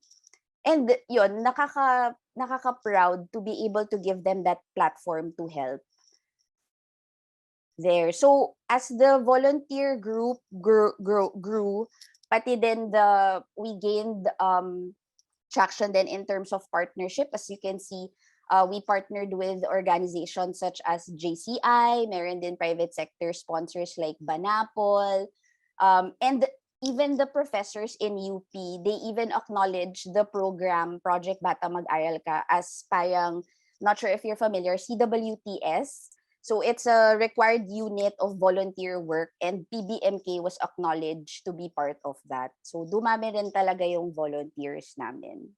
G: And yun, nakaka-proud to be able to give them that platform to help. There. So as the volunteer group grew, pati din we gained traction then in terms of partnership. As you can see, we partnered with organizations such as JCI, meron din private sector sponsors like Banapol, and even the professors in UP, they even acknowledge the program Project Bata Mag-aral Ka as parang, not sure if you're familiar, CWTS. So it's a required unit of volunteer work, and PBMK was acknowledged to be part of that. So dumami rin talaga yung volunteers namin.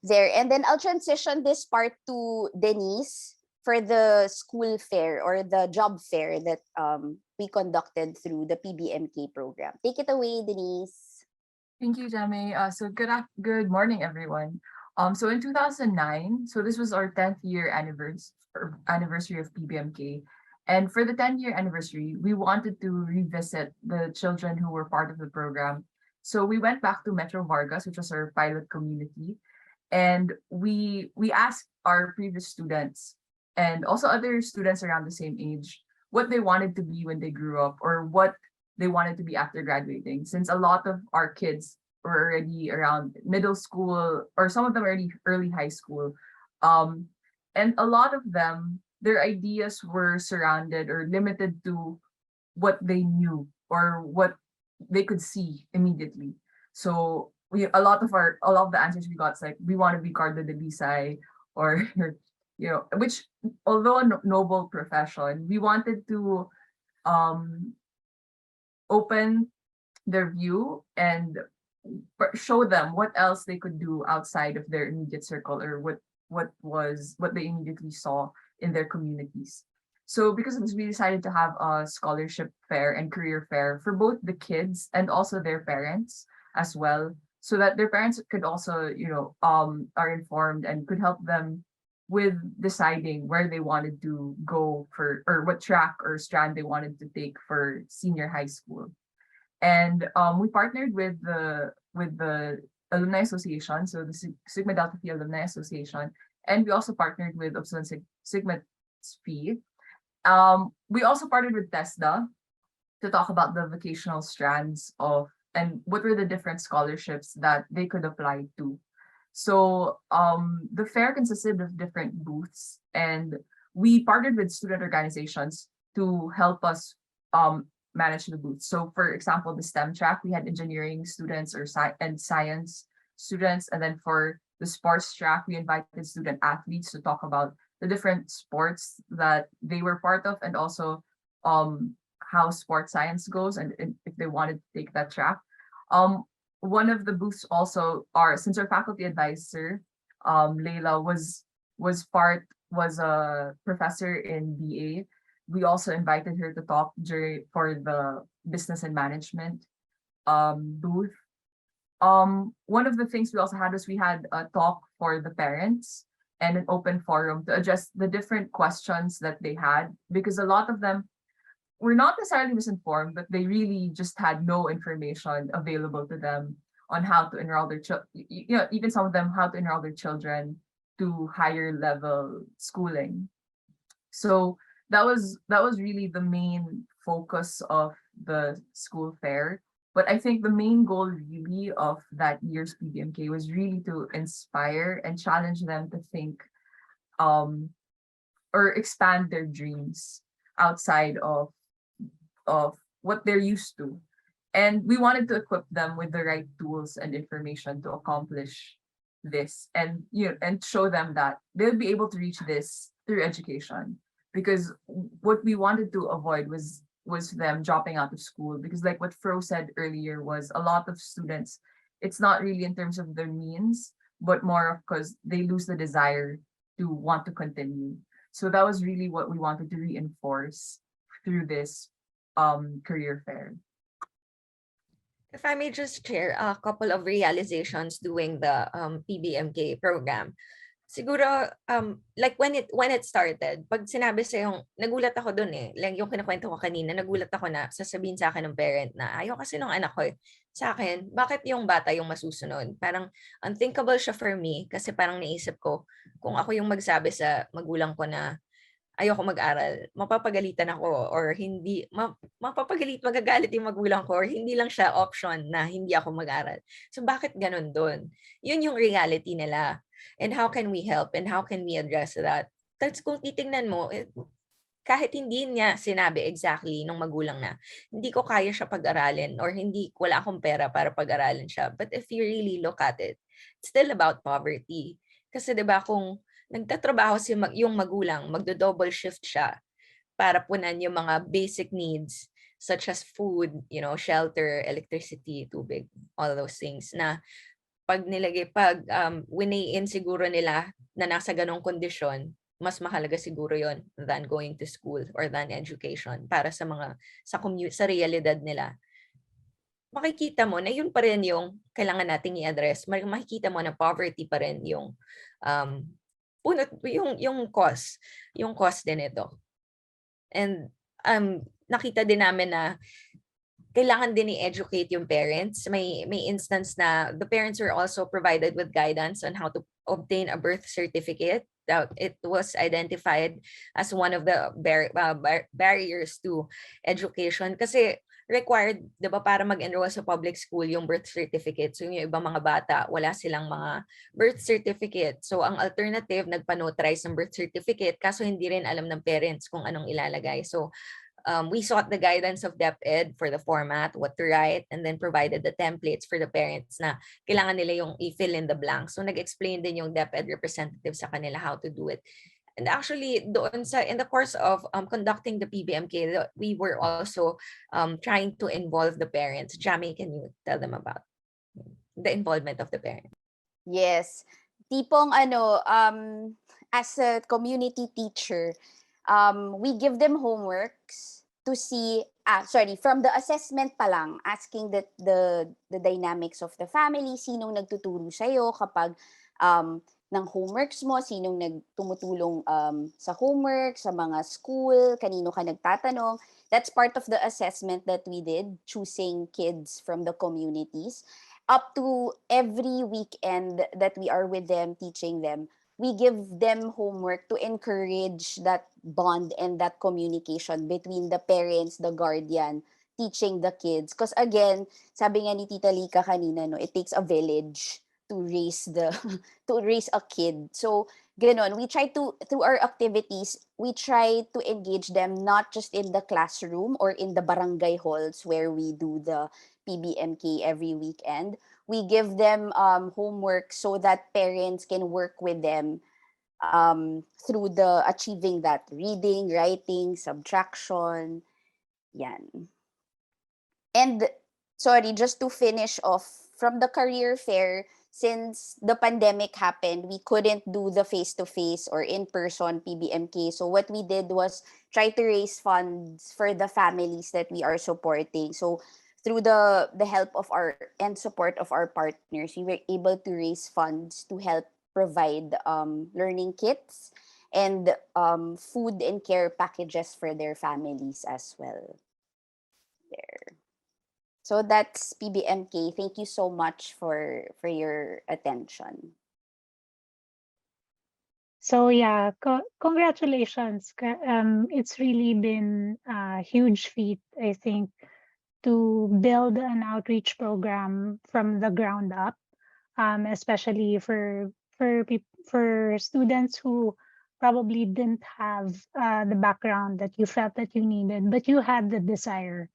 G: There. And then I'll transition this part to Denise for the school fair or the job fair that we conducted through the PBMK program. Take it away, Denise.
K: Thank you, Jamay. So good morning, everyone. So in 2009, so this was our 10th year anniversary of PBMK. And for the 10-year anniversary, we wanted to revisit the children who were part of the program. So we went back to Metro Vargas, which was our pilot community. And we asked our previous students and also other students around the same age what they wanted to be when they grew up or what they wanted to be after graduating. Since a lot of our kids were already around middle school or some of them already early high school. And a lot of them, their ideas were surrounded or limited to what they knew or what they could see immediately. So a lot of the answers we got is like, we want to be Cardo de Lisay, or which, although a noble profession, we wanted to open their view and show them what else they could do outside of their immediate circle, or what they immediately saw in their communities. So because of this, we decided to have a scholarship fair and career fair for both the kids and also their parents as well, so that their parents could also, are informed and could help them with deciding where they wanted to go for, or what track or strand they wanted to take for senior high school. And we partnered with the Alumni Association, so the Sigma Delta Phi Alumni Association, and we also partnered with Upsilon Sigma Phi. We also partnered with TESDA to talk about the vocational strands of, and what were the different scholarships that they could apply to. So the fair consisted of different booths, and we partnered with student organizations to help us manage the booths. So for example, the STEM track, we had engineering students and science students. And then for the sports track, we invited student athletes to talk about the different sports that they were part of, and also how sports science goes, and if they wanted to take that track. One of the booths also since our faculty advisor, Leila was a professor in BA. We also invited her to talk for the business and management booth. One of the things we also had was we had a talk for the parents and an open forum to address the different questions that they had, because a lot of them were not necessarily misinformed, but they really just had no information available to them on how to enroll their even some of them, how to enroll their children to higher level schooling. So that was really the main focus of the school fair. But I think the main goal really of that year's PBMK was really to inspire and challenge them to think or expand their dreams outside of what they're used to. And we wanted to equip them with the right tools and information to accomplish this, and and show them that they'll be able to reach this through education. Because what we wanted to avoid was them dropping out of school, because like what Fro said earlier, was a lot of students, it's not really in terms of their means, but more of because they lose the desire to want to continue. So that was really what we wanted to reinforce through this career fair.
J: If I may just share a couple of realizations doing the PBMK program. Siguro, like when it started, pag sinabi sa'yo, nagulat ako dun eh. Like yung kinakwento ko kanina, nagulat ako na sasabihin sa akin ng parent na ayaw kasi ng anak ko eh. Sa akin, bakit yung bata yung masusunod? Parang unthinkable siya for me, kasi parang naisip ko, kung ako yung magsabi sa magulang ko na ayoko mag-aral, mapapagalitan ako, or hindi, magagalit yung magulang ko, or hindi lang siya option na hindi ako mag-aral. So bakit ganun dun? Yun yung reality nila. And how can we help, and how can we address that? Tapos kung titingnan mo, kahit hindi niya sinabi exactly nung magulang na, hindi ko kaya siya pag-aralin, or wala akong pera para pag-aralin siya. But if you really look at it, it's still about poverty. Kasi 'di ba, kung nagtatrabaho yung magulang, magdo-double shift siya para punan yung mga basic needs such as food, shelter, electricity, tubig, all those things na pag weigh-in siguro nila na nasa ganong kondisyon, mas mahalaga siguro yon than going to school or than education para sa sa realidad nila. Makikita mo na yun pa rin yung kailangan nating i-address. Makikita mo na poverty pa rin yung yung cause din ito. And nakita din namin na kailangan din i-educate yung parents. May instance na the parents were also provided with guidance on how to obtain a birth certificate. It was identified as one of the barriers to education, kasi required, 'di ba, para mag-enroll sa public school yung birth certificate. So yung ibang mga bata, wala silang mga birth certificate. So ang alternative, nagpa-notarize ng birth certificate, kaso hindi rin alam ng parents kung anong ilalagay. So We sought the guidance of DepEd for the format, what to write, and then provided the templates for the parents na kailangan nila yung i-fill in the blanks. So nag-explain din yung DepEd representative sa kanila how to do it. And actually, in the course of conducting the PBMK, we were also trying to involve the parents. Jamay, can you tell them about the involvement of the parents?
G: Yes. Tipong as a community teacher, we give them homeworks to see, from the assessment pa lang, asking the dynamics of the family, sinong nagtuturo sa'yo kapag ng homeworks mo, sinong nagtumutulong sa homework, sa mga school, kanino ka nagtatanong. That's part of the assessment that we did, choosing kids from the communities. Up to every weekend that we are with them, teaching them, we give them homework to encourage that bond and that communication between the parents, the guardian, teaching the kids. Because again, sabi nga ni Tita Lyca kanina, no, it takes a village to raise to raise a kid. So ganon, we try to, through our activities, we try to engage them not just in the classroom or in the barangay halls where we do the PBMK every weekend. We give them homework so that parents can work with them through the achieving that reading, writing, subtraction, yan. And sorry, just to finish off, from the career fair, since the pandemic happened, we couldn't do the face-to-face or in-person PBMK. So what we did was try to raise funds for the families that we are supporting. So through the help of and support of our partners, we were able to raise funds to help provide learning kits and food and care packages for their families as well. There. So that's PBMK. Thank you so much for your attention.
B: So yeah, congratulations. It's really been a huge feat, I think, to build an outreach program from the ground up, especially for students who probably didn't have the background that you felt that you needed, but you had the desire.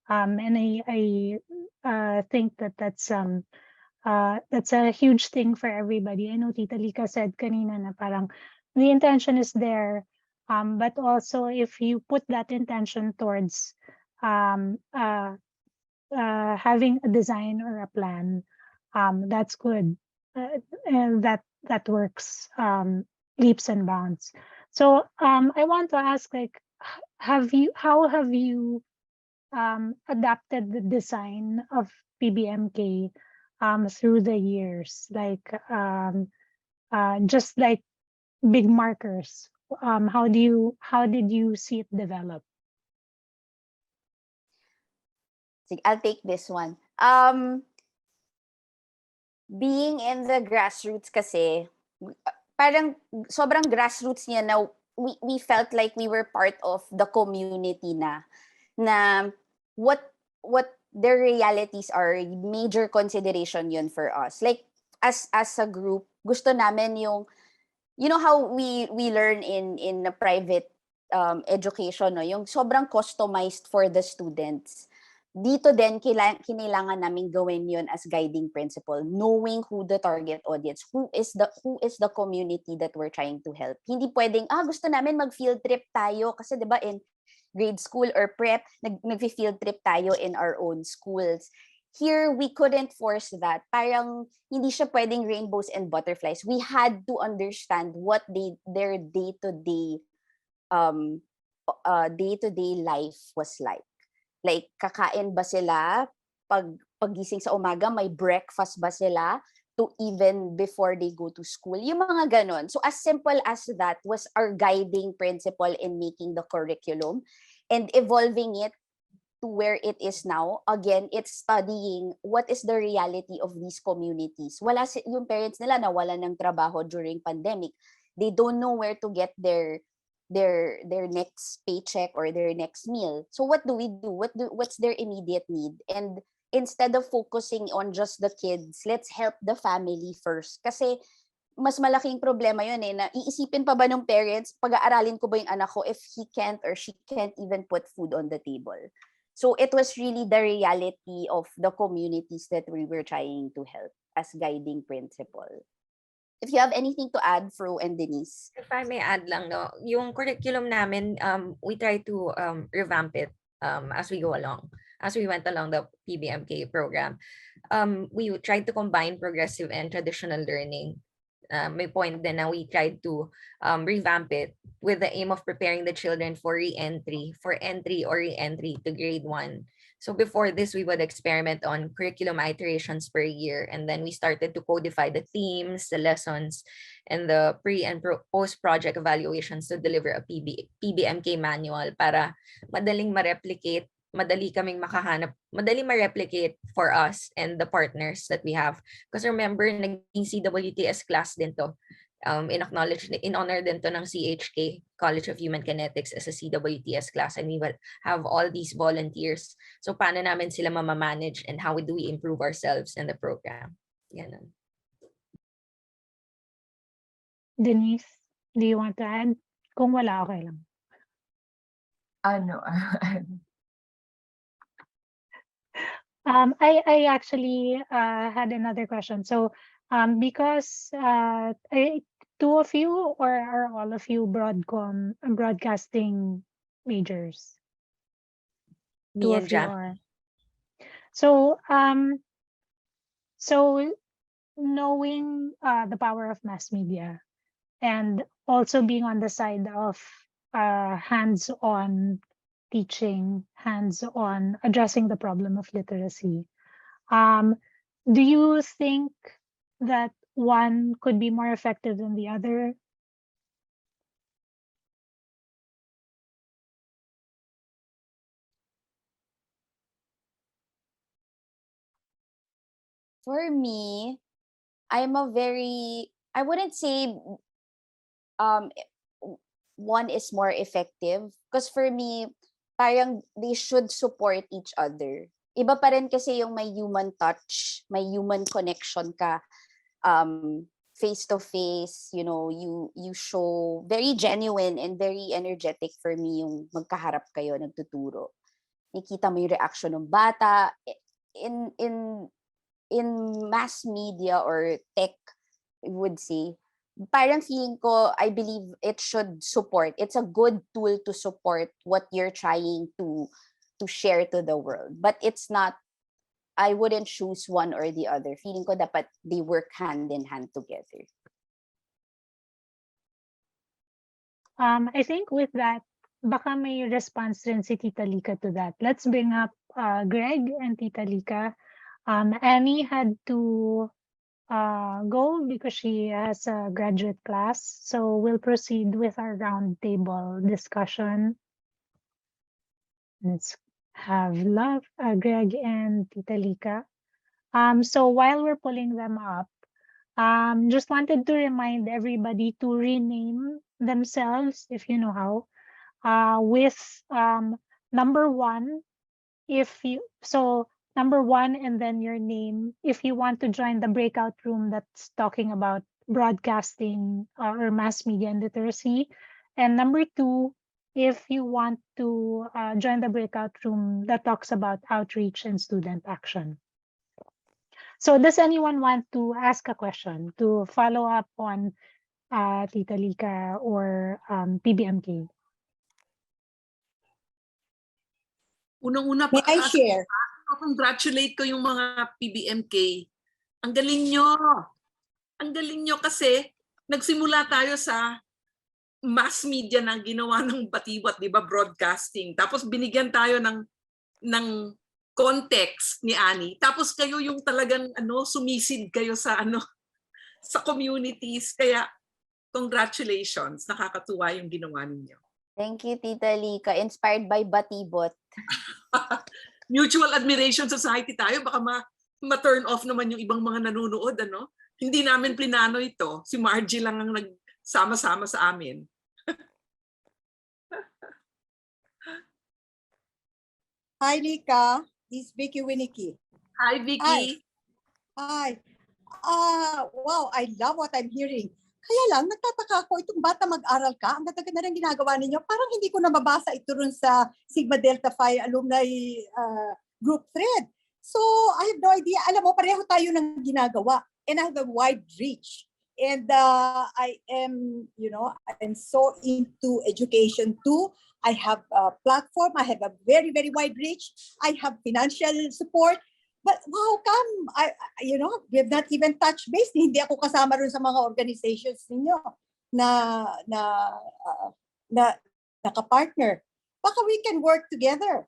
B: And I think that's a huge thing for everybody. I know Tita Lyca said kanina na parang the intention is there, but also if you put that intention towards having a design or a plan, that's good, and that works leaps and bounds. So I want to ask, like, how have you adapted the design of PBMK through the years, like just like big markers? How did you see it develop?
G: I'll take this one. Being in the grassroots kasi, parang sobrang grassroots niya na we felt like we were part of the community na what their realities are, major consideration yun for us. Like as a group, gusto namin yung, you know how we learn in a private education, no, yung sobrang customized for the students. Dito din kinailangan namin gawin yun as guiding principle, knowing who the target audience, who is the community that we're trying to help. Hindi pwedeng gusto namin mag-field trip tayo kasi 'di ba in grade school or prep nag-field trip tayo in our own schools. Here we couldn't force that. Parang hindi siya pwedeng rainbows and butterflies. We had to understand what their day-to-day life was like. Like, kakain ba sila? Paggising sa umaga, may breakfast ba sila? To even before they go to school? Yung mga ganon. So as simple as that was our guiding principle in making the curriculum and evolving it to where it is now. Again, it's studying what is the reality of these communities. Wala yung parents nila nawalan ng trabaho during pandemic. They don't know where to get their next paycheck or their next meal. So what do we do? What's their immediate need? And instead of focusing on just the kids, let's help the family first. Kasi mas malaking problema yun eh, na iisipin pa ba ng parents, pag-aaralin ko ba yung anak ko if he can't or she can't even put food on the table. So it was really the reality of the communities that we were trying to help as guiding principle. If you have anything to add, Fro and Denise.
J: If I may add lang, no, yung curriculum namin, we try to revamp it as we go along. As we went along the PBMK program, we tried to combine progressive and traditional learning. May point din na we tried to revamp it with the aim of preparing the children for re-entry to grade 1. So before this, we would experiment on curriculum iterations per year, and then we started to codify the themes, the lessons, and the pre and post-project evaluations to deliver a PBMK manual para madaling ma-replicate, madali ma-replicate for us and the partners that we have. Because remember, naging CWTS class din to. In honor din to ng CHK, College of Human Kinetics, as a CWTS class, and we will have all these volunteers. So paano namin sila mamamanage and how do we improve ourselves in the program? Yan.
B: Denise, do you want to add? Kung wala, okay lang.
K: No.
B: I actually had another question. So because two of you or are all of you broadcasting majors?
J: Me
B: Two
J: and
B: of you
J: Jam.
B: are. So so knowing the power of mass media and also being on the side of hands-on teaching, hands-on addressing the problem of literacy, do you think that one could be more effective than the other?
G: For me, I wouldn't say one is more effective, because for me, parang they should support each other. Iba pa rin kasi yung may human touch, may human connection ka, face to face, you know, you show very genuine and very energetic. For me, yung magkaharap kayo nagtuturo, nakita mo yung reaction ng bata. In mass media or tech, I would say, parang feeling ko, I believe it should support. It's a good tool to support what you're trying to share to the world. But it's not, I wouldn't choose one or the other. Feeling ko dapat they work hand in hand together.
B: I think with that, baka may response rin si Tita Lyca to that. Let's bring up Greg and Tita Lyca. Annie had to go because she has a graduate class. So we'll proceed with our roundtable discussion. Let's have Greg and Tita Lyca. So while we're pulling them up, just wanted to remind everybody to rename themselves, if you know how, with number 1, number 1 and then your name if you want to join the breakout room that's talking about broadcasting or mass media and literacy, and number 2 if you want to join the breakout room that talks about outreach and student action. So does anyone want to ask a question to follow up on Tita Lyca or PBMK?
D: Unang-una
L: May I share?
D: Congratulate ko yung mga PBMK. Ang galing nyo. Ang galing nyo kasi nagsimula tayo sa mass media na ginawa ng Baitbot, di ba? Broadcasting. Tapos binigyan tayo ng context ni Annie. Tapos kayo yung talagang sumisid kayo sa sa communities. Kaya congratulations. Nakakatuwa yung ginawa ninyo.
G: Thank you, Tita Lyca. Inspired by Baitbot.
D: Mutual Admiration Society tayo. Baka ma-turn off naman yung ibang mga nanonood. Hindi namin plinano ito. Si Margie lang ang nagsama-sama sa amin.
L: Hi, Lyca. This is Vicky Winnicky.
D: Hi, Vicky.
L: Hi. Wow, I love what I'm hearing. Kaya lang, nagtataka ako, itong Bata Mag-aral Ka, ang ganda-ganda ng ginagawa ninyo. Parang hindi ko na mabasa ito rin sa Sigma Delta Phi alumni group thread. So, I have no idea. Alam mo, pareho tayo ng ginagawa. And I have a wide reach. And I am, I'm so into education too. I have a platform. I have a very, very wide reach. I have financial support. But how come, we have not even touched base. Hindi ako kasama rin sa mga organizations ninyo na nakapartner. Baka we can work together.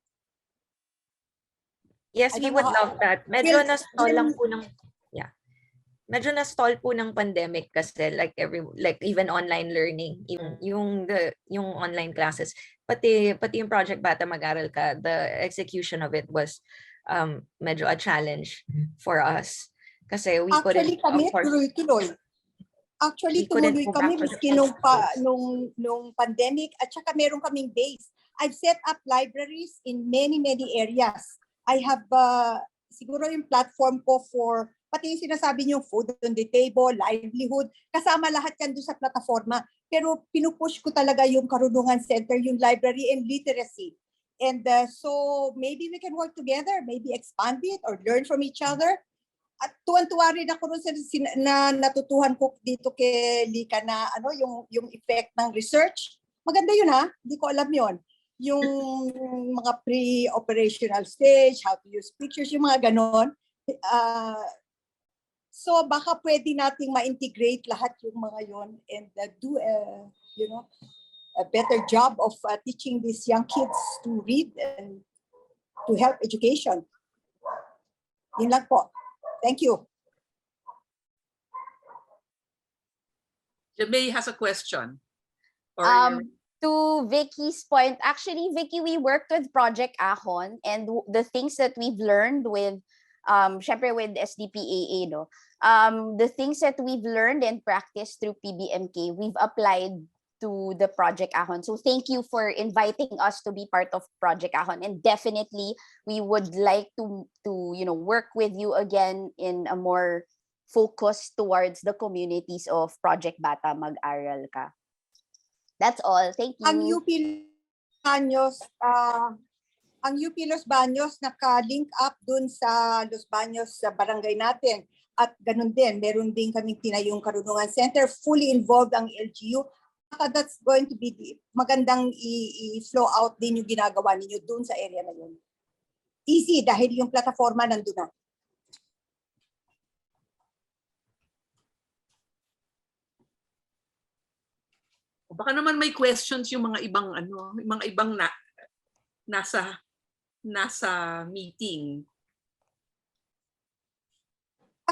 J: Yes, we would love that. Medyo na-stall lang po ng medyo na-stall po ng pandemic kasi like even online learning, yung online classes, pati yung Project Bata Mag-aral Ka, the execution of it was medyo a challenge for us kasi we couldn't,
L: kami,
J: of course,
L: tuloy-tuloy. Actually, tumuloy kami miski nung pandemic at saka meron kaming base. I've set up libraries in many areas. I have siguro yung platform ko for pati yung sinasabi niyo food on the table, livelihood, kasama lahat yan doon sa plataforma. Pero pinupush ko talaga yung Karunungan Center, yung library and literacy. And so maybe we can work together, maybe expand it or learn from each other. At tuwan-tuwa rin ako rin na natutuhan ko dito kay Lyca na yung effect ng research. Maganda yun ha, hindi ko alam yon. Yung mga pre-operational stage, how to use pictures, yung mga ganon. So baka pwede nating ma-integrate lahat yung mga yon and do a better job of teaching these young kids to read and to help education. Yun lang po. Thank you.
D: Jamay has a question.
G: To Vicky's point, actually, Vicky, we worked with Project Ahon, and the things that we've learned with syempre with SDPAA, the things that we've learned and practiced through PBMK, we've applied to the Project Ahon. So thank you for inviting us to be part of Project Ahon. And definitely, we would like to work with you again in a more focus towards the communities of Project Bata Mag-aral Ka. That's all. Thank you.
L: Ang UP Los Baños naka-link up dun sa Los Baños sa barangay natin. At ganun din, meron din kaming tinayong Karunungan Center, fully involved ang LGU. That's going to be magandang i-flow out din yung ginagawa ninyo dun sa area na yun. Easy dahil yung plataforma nandun na.
D: Baka naman may questions yung mga ibang nasa meeting.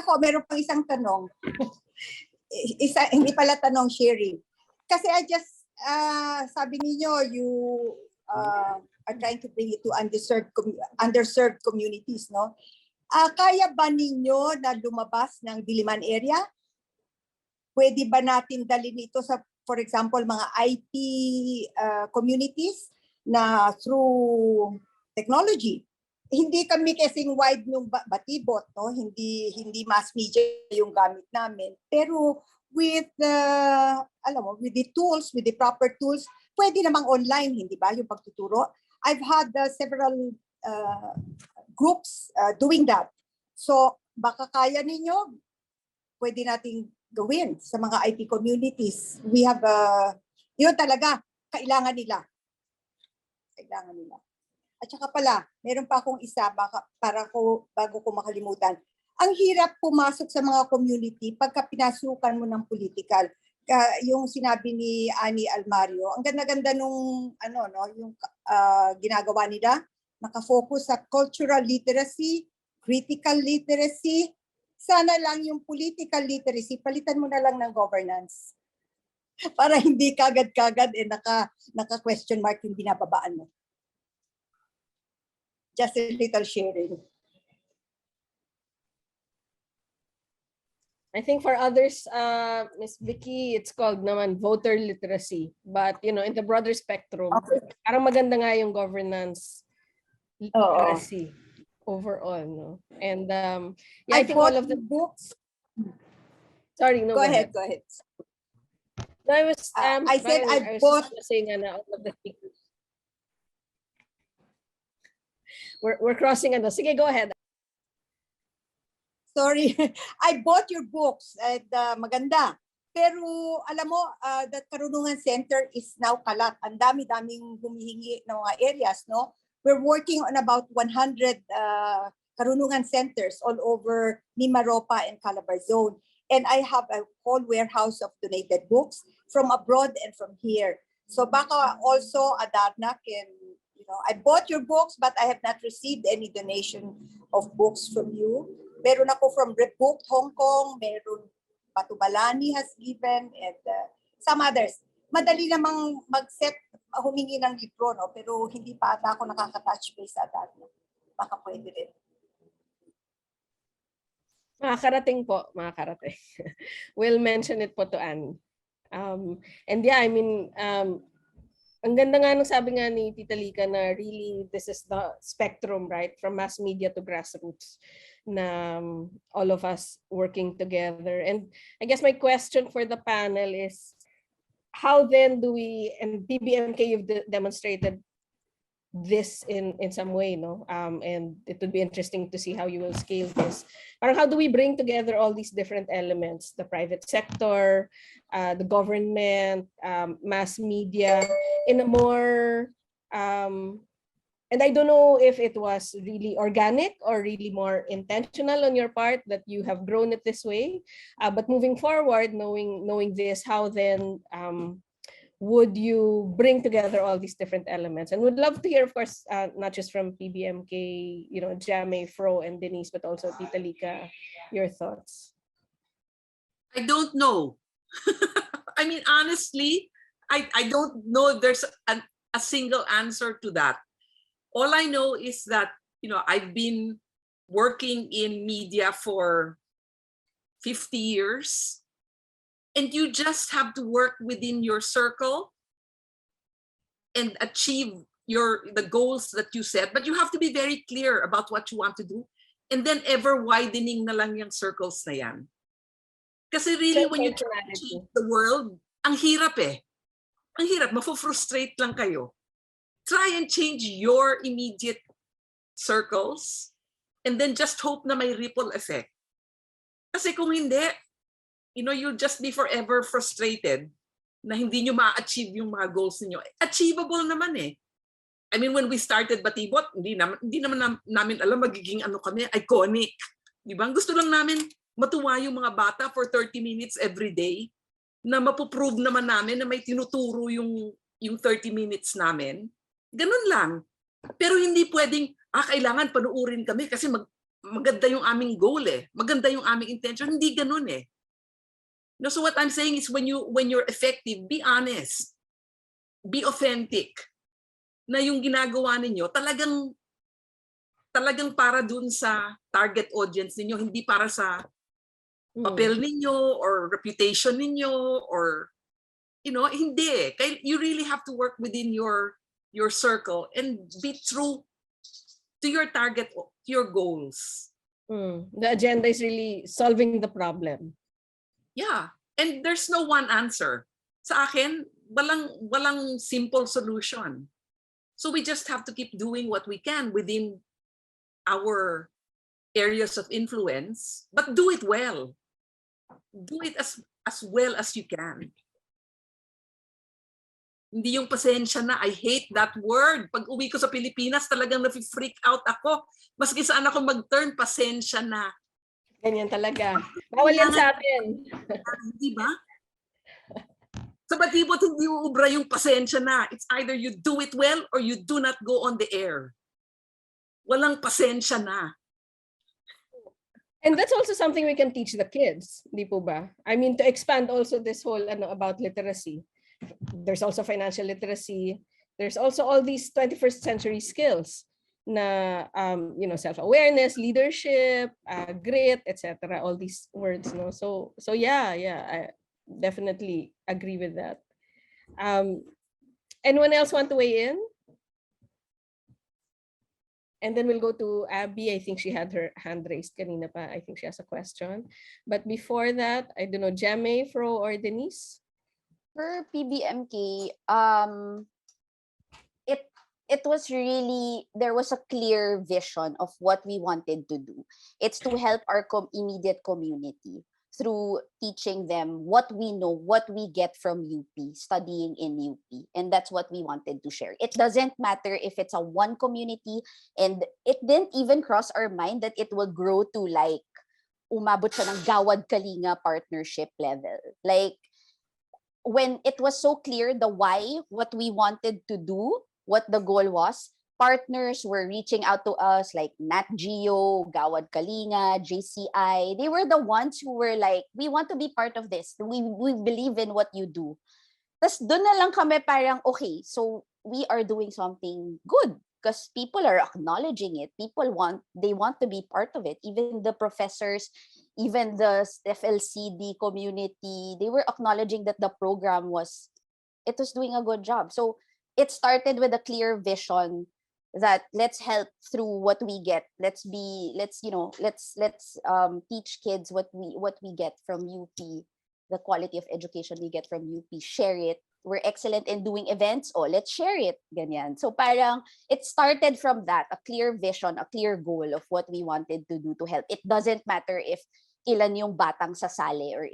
L: Ako, meron pang isang tanong. Hindi pala tanong, sharing. Kasi I just, sabi niyo, you are trying to bring it to underserved communities, no? Kaya ba ninyo na lumabas ng Diliman area? Pwede ba natin dalhin ito sa, for example, mga IT communities na through technology? Hindi kami kasing wide ng Baitbot, no? Hindi mass media yung gamit namin. Pero with with the tools, with the proper tools, pwede namang online, hindi ba, yung pagtuturo? I've had several groups doing that. So baka kaya ninyo, pwede nating gawin sa mga IT communities. We have yun talaga kailangan nila. At saka pala, meron pa akong isa bago ko makalimutan. Ang hirap pumasok sa mga community pagka pinasukan mo ng political. Yung sinabi ni Almario, ang ganda-ganda nung yung ginagawa nila, nakafocus sa cultural literacy, critical literacy. Sana lang yung political literacy, palitan mo na lang ng governance. Para hindi kagad-kagad naka-question mark yung binababaan mo. Just a little sharing.
C: I think for others, Ms. Vicky, it's called naman voter literacy. But, in the broader spectrum, parang maganda nga yung governance literacy overall. No? And I think all of the
L: books.
C: Sorry, no,
L: Go ahead.
C: No, I was
L: I said I
C: was
L: bought.
C: just saying all of the speakers. We're crossing Sige, go ahead.
L: Sorry, I bought your books at maganda. Pero alam mo, the Karunungan Center is now kalat. Ang dami-daming humihingi ng mga areas, no? We're working on about 100 Karunungan centers all over Mimaropa and Calabar zone. And I have a whole warehouse of donated books from abroad and from here. So baka also Adarna can, I bought your books, but I have not received any donation of books from you. Meron ako from Rebooked Hong Kong, meron Batubalani has given, and some others. Madali namang mag-set, humingi ng libro, no? Pero hindi pa ata ako nakaka-touch base sa Adarna. Baka pwede rin.
C: Makakarating po, makakarating. We'll mention it po to Anne. And yeah, I mean, ang ganda nga nung sabi nga ni Tita Lyca na really this is the spectrum, right? From mass media to grassroots na all of us working together. And I guess my question for the panel is, how then do we, and PBMK, you've demonstrated this in some way, no? And it would be interesting to see how you will scale this. Or how do we bring together all these different elements, the private sector, the government, mass media, in a more, and I don't know if it was really organic or really more intentional on your part that you have grown it this way, but moving forward, knowing this, how then would you bring together all these different elements? And would love to hear, of course, not just from PBMK, Jamay, Fro, and Denise, but also Tita Lyca, your thoughts.
D: I don't know. I mean, honestly, I don't know if there's a single answer to that. All I know is that, I've been working in media for 50 years. And you just have to work within your circle and achieve the goals that you set. But you have to be very clear about what you want to do. And then ever widening na lang yung circles na yan. Kasi really, when you try to change the world, ang hirap eh. Ang hirap, mafo-frustrate lang kayo. Try and change your immediate circles and then just hope na may ripple effect. Kasi kung hindi, you'll just be forever frustrated na hindi nyo ma-achieve yung mga goals niyo. Achievable naman eh. I mean, when we started Baitbot, hindi naman namin alam magiging kami, iconic. Di ba? Gusto lang namin matuwa yung mga bata for 30 minutes every day na mapuprove naman namin na may tinuturo yung 30 minutes namin. Ganun lang. Pero hindi pwedeng, kailangan panuurin kami kasi maganda yung aming goal eh. Maganda yung aming intention. Hindi ganun eh. No, so what I'm saying is when you're effective, be honest. Be authentic. Na yung ginagawa ninyo talagang para dun sa target audience ninyo, hindi para sa papel ninyo or reputation ninyo or hindi. You really have to work within your circle and be true to your target, your goals.
C: The agenda is really solving the problem.
D: Yeah, and there's no one answer. Sa akin, walang simple solution. So we just have to keep doing what we can within our areas of influence, but do it well. Do it as well as you can. Hindi yung pasensya na, I hate that word. Pag uwi ko sa Pilipinas, talagang nafi-freak out ako. Maski saan ako mag-turn, pasensya na.
C: Ganyan talaga. Bawal yan sa atin.
D: Di ba? Sa Baitbot, hindi uubra yung pasensya na. It's either you do it well or you do not go on the air. Walang pasensya na.
C: And that's also something we can teach the kids, di po ba? I mean, to expand also this whole about literacy. There's also financial literacy. There's also all these 21st century skills. Na self-awareness, leadership, grit, etc. All these words, no. So yeah, I definitely agree with that. Anyone else want to weigh in? And then we'll go to Abby. I think she had her hand raised kanina pa. I think she has a question. But before that, I don't know, Jamay, Fro, or Denise?
G: For PBMK, it it was really, there was a clear vision of what we wanted to do. It's to help our immediate community through teaching them what we know, what we get from UP, studying in UP. And that's what we wanted to share. It doesn't matter if it's a one community, and it didn't even cross our mind that it will grow to like umabot siya ng Gawad Kalinga partnership level. Like, when it was so clear the why, what we wanted to do, what the goal was, partners were reaching out to us like Nat Geo, Gawad Kalinga, JCI. They were the ones who were like, we want to be part of this. We believe in what you do. Tapos doon na lang kami parang, okay, so we are doing something good because people are acknowledging it. They want to be part of it. Even the professors, even the FLCD community, they were acknowledging that the program was doing a good job. So it started with a clear vision that let's help through what we get. Let's teach kids what we get from UP, the quality of education we get from UP, share it. We're excellent in doing events. Oh, let's share it. Ganyan. So parang it started from that, a clear vision, a clear goal of what we wanted to do to help. It doesn't matter if ilan yung batang sasali or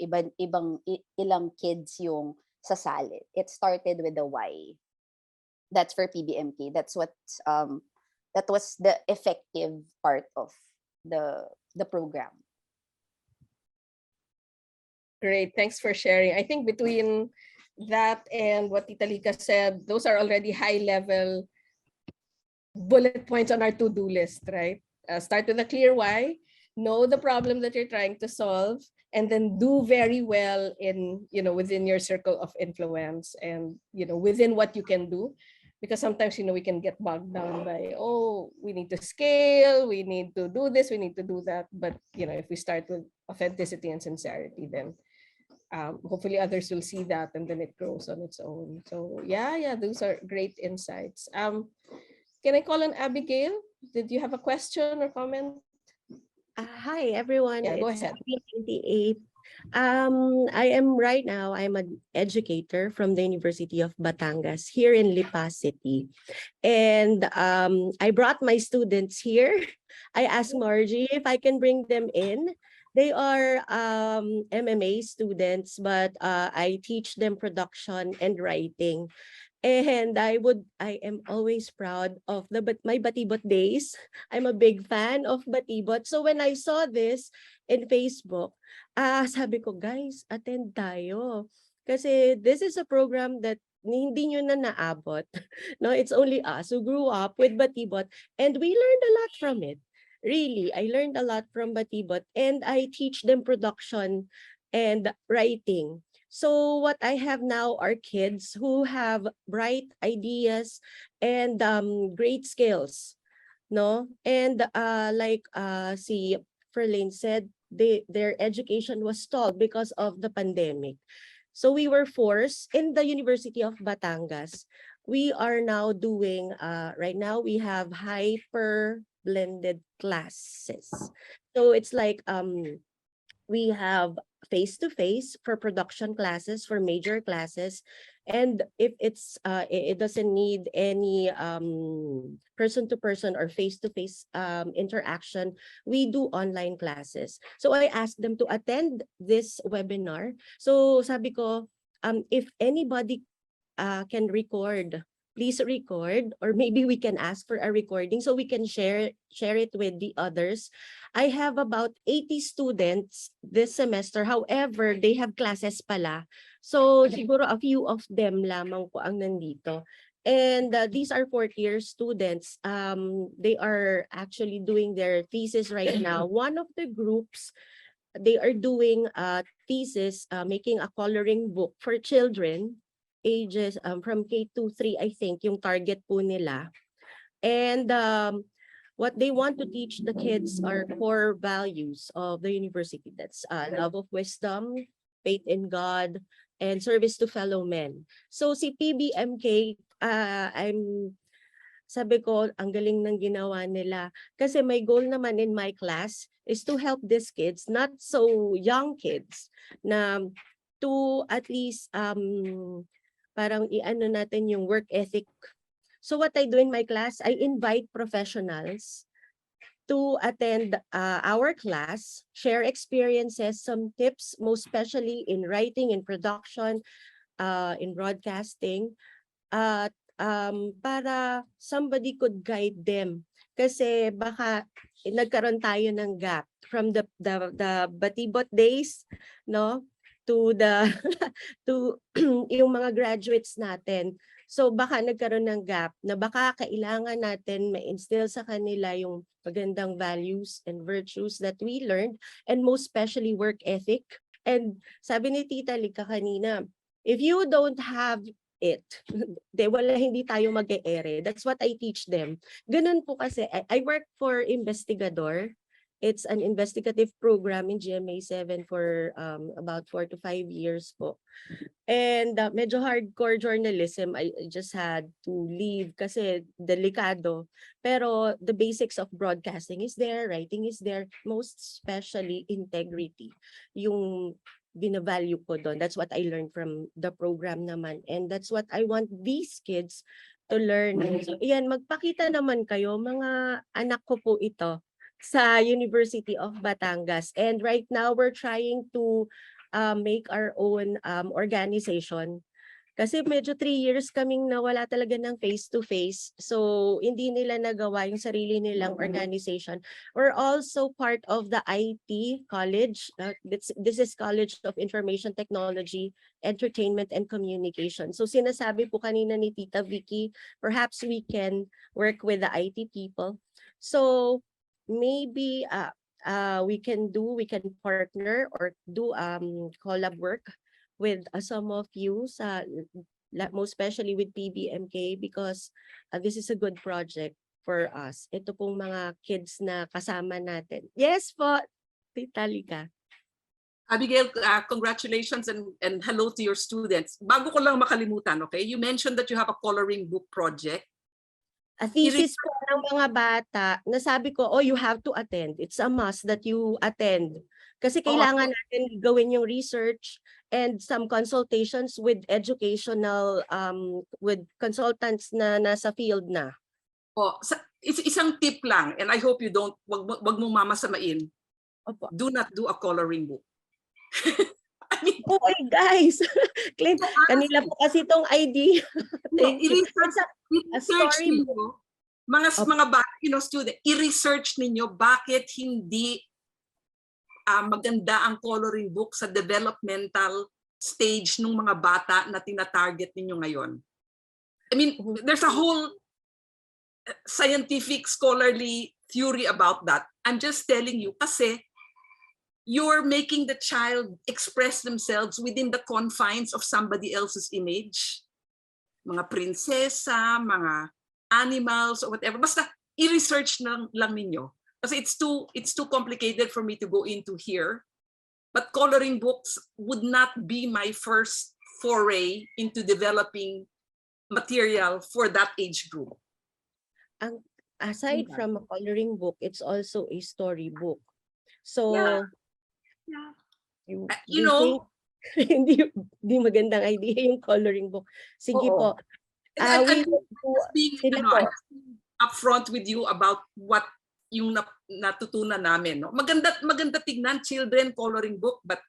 G: ilang kids yung sasali. It started with the why. That's for PBMK. That was the effective part of the program.
C: Great, thanks for sharing. I think between that and what Tita Lyca said, those are already high-level bullet points on our to-do list, right? Start with a clear why, know the problem that you're trying to solve, and then do very well in, within your circle of influence and, within what you can do. Because sometimes, we can get bogged down by, we need to scale, we need to do this, we need to do that. But, if we start with authenticity and sincerity, then hopefully others will see that and then it grows on its own. So yeah, those are great insights. Can I call on Abigail? Did you have a question or comment?
M: Hi everyone.
C: Yeah, go
M: It's
C: ahead.
M: 28. I'm an educator from the University of Batangas here in Lipa City. And I brought my students here. I asked Margie if I can bring them in. They are MMA students, but I teach them production and writing. And I am always proud of my Baitbot days. I'm a big fan of Baitbot. So when I saw this in Facebook, sabi ko, guys, attend tayo. Kasi this is a program that hindi nyo na naabot. No, it's only us who grew up with Baitbot, and we learned a lot from it. Really, I learned a lot from Baitbot, and I teach them production and writing. So what I have now are kids who have bright ideas and great skills, no? And si Fraulein said, their education was stalled because of the pandemic. So we were forced in the University of Batangas. We are now doing, right now we have hyper blended classes. So it's like we have face-to-face for production classes, for major classes. And if it doesn't need any person-to-person or face-to-face interaction, we do online classes. So I asked them to attend this webinar. So sabi ko, if anybody can record, please record, or maybe we can ask for a recording so we can share it with the others. I have about 80 students this semester. However, they have classes pala. So siguro a few of them lamang po ang nandito. And these are fourth-year students. They are actually doing their thesis right now. One of the groups, they are doing a thesis, making a coloring book for children ages from K to 3, I think, yung target po nila. And what they want to teach the kids are core values of the university. That's love of wisdom, faith in God, and service to fellow men. So si PBMK, sabi ko, ang galing ng ginawa nila. Kasi my goal naman in my class is to help these kids, not so young kids, na to at least parang i-ano natin yung work ethic. So what I do in my class, I invite professionals to attend our class, share experiences, some tips, most especially in writing, in production, in broadcasting, para somebody could guide them. Kasi baka nagkaroon tayo ng gap from the Baitbot days, no, to the to yung mga graduates natin. So baka nagkaroon ng gap na baka kailangan natin ma-instill sa kanila yung magandang values and virtues that we learned, and most especially work ethic. And sabi ni Tita Lyca kanina, if you don't have it, hindi tayo mag-e-ere. That's what I teach them. Ganun po kasi, I work for Investigador. It's an investigative program in GMA 7 for about 4 to 5 years po. And medyo hardcore journalism, I just had to leave kasi delikado. Pero the basics of broadcasting is there, writing is there, most especially integrity. Yung binavalue ko doon. That's what I learned from the program naman. And that's what I want these kids to learn. So, yan, magpakita naman kayo, mga anak ko po ito sa University of Batangas. And right now, we're trying to make our own organization. Kasi medyo 3 years kaming nawala talaga ng face-to-face. So, hindi nila nagawa yung sarili nilang organization. We're also part of the IT college. This is College of Information Technology, Entertainment, and Communication. So, sinasabi po kanina ni Tita Vicky, perhaps we can work with the IT people. So, maybe we can partner or do collab work with some of you, most especially with PBMK, because this is a good project for us. Ito pong mga kids na kasama natin. Yes po, Tita Lyca.
D: Abigail, congratulations and hello to your students. Bago ko lang makalimutan, okay? You mentioned that you have a coloring book project.
M: A thesis po ng mga bata, nasabi ko, oh, you have to attend. It's a must that you attend. Kasi kailangan natin gawin yung research and some consultations with educational, with consultants na nasa field na.
D: Oh, isang tip lang, and I hope you don't, wag mong mamasamain.
M: Opo.
D: Do not do a coloring book.
M: I mean, okay, guys. Claim, kanila po kasi itong idea.
D: I-research ninyo, mga bata, student, i-research ninyo bakit hindi maganda ang coloring book sa developmental stage ng mga bata na tina-target ninyo ngayon. I mean, there's a whole scientific, scholarly theory about that. I'm just telling you, kasi you're making the child express themselves within the confines of somebody else's image. Mga prinsesa, mga animals, or whatever. Basta i-research lang ninyo. Kasi it's too complicated for me to go into here. But coloring books would not be my first foray into developing material for that age group.
M: Aside from a coloring book, it's also a storybook. So,
D: you know,
M: hindi magandang idea yung coloring book. Sige po.
D: I'm being upfront with you about what yung natutunan namin. No? Maganda tignan, children coloring book, but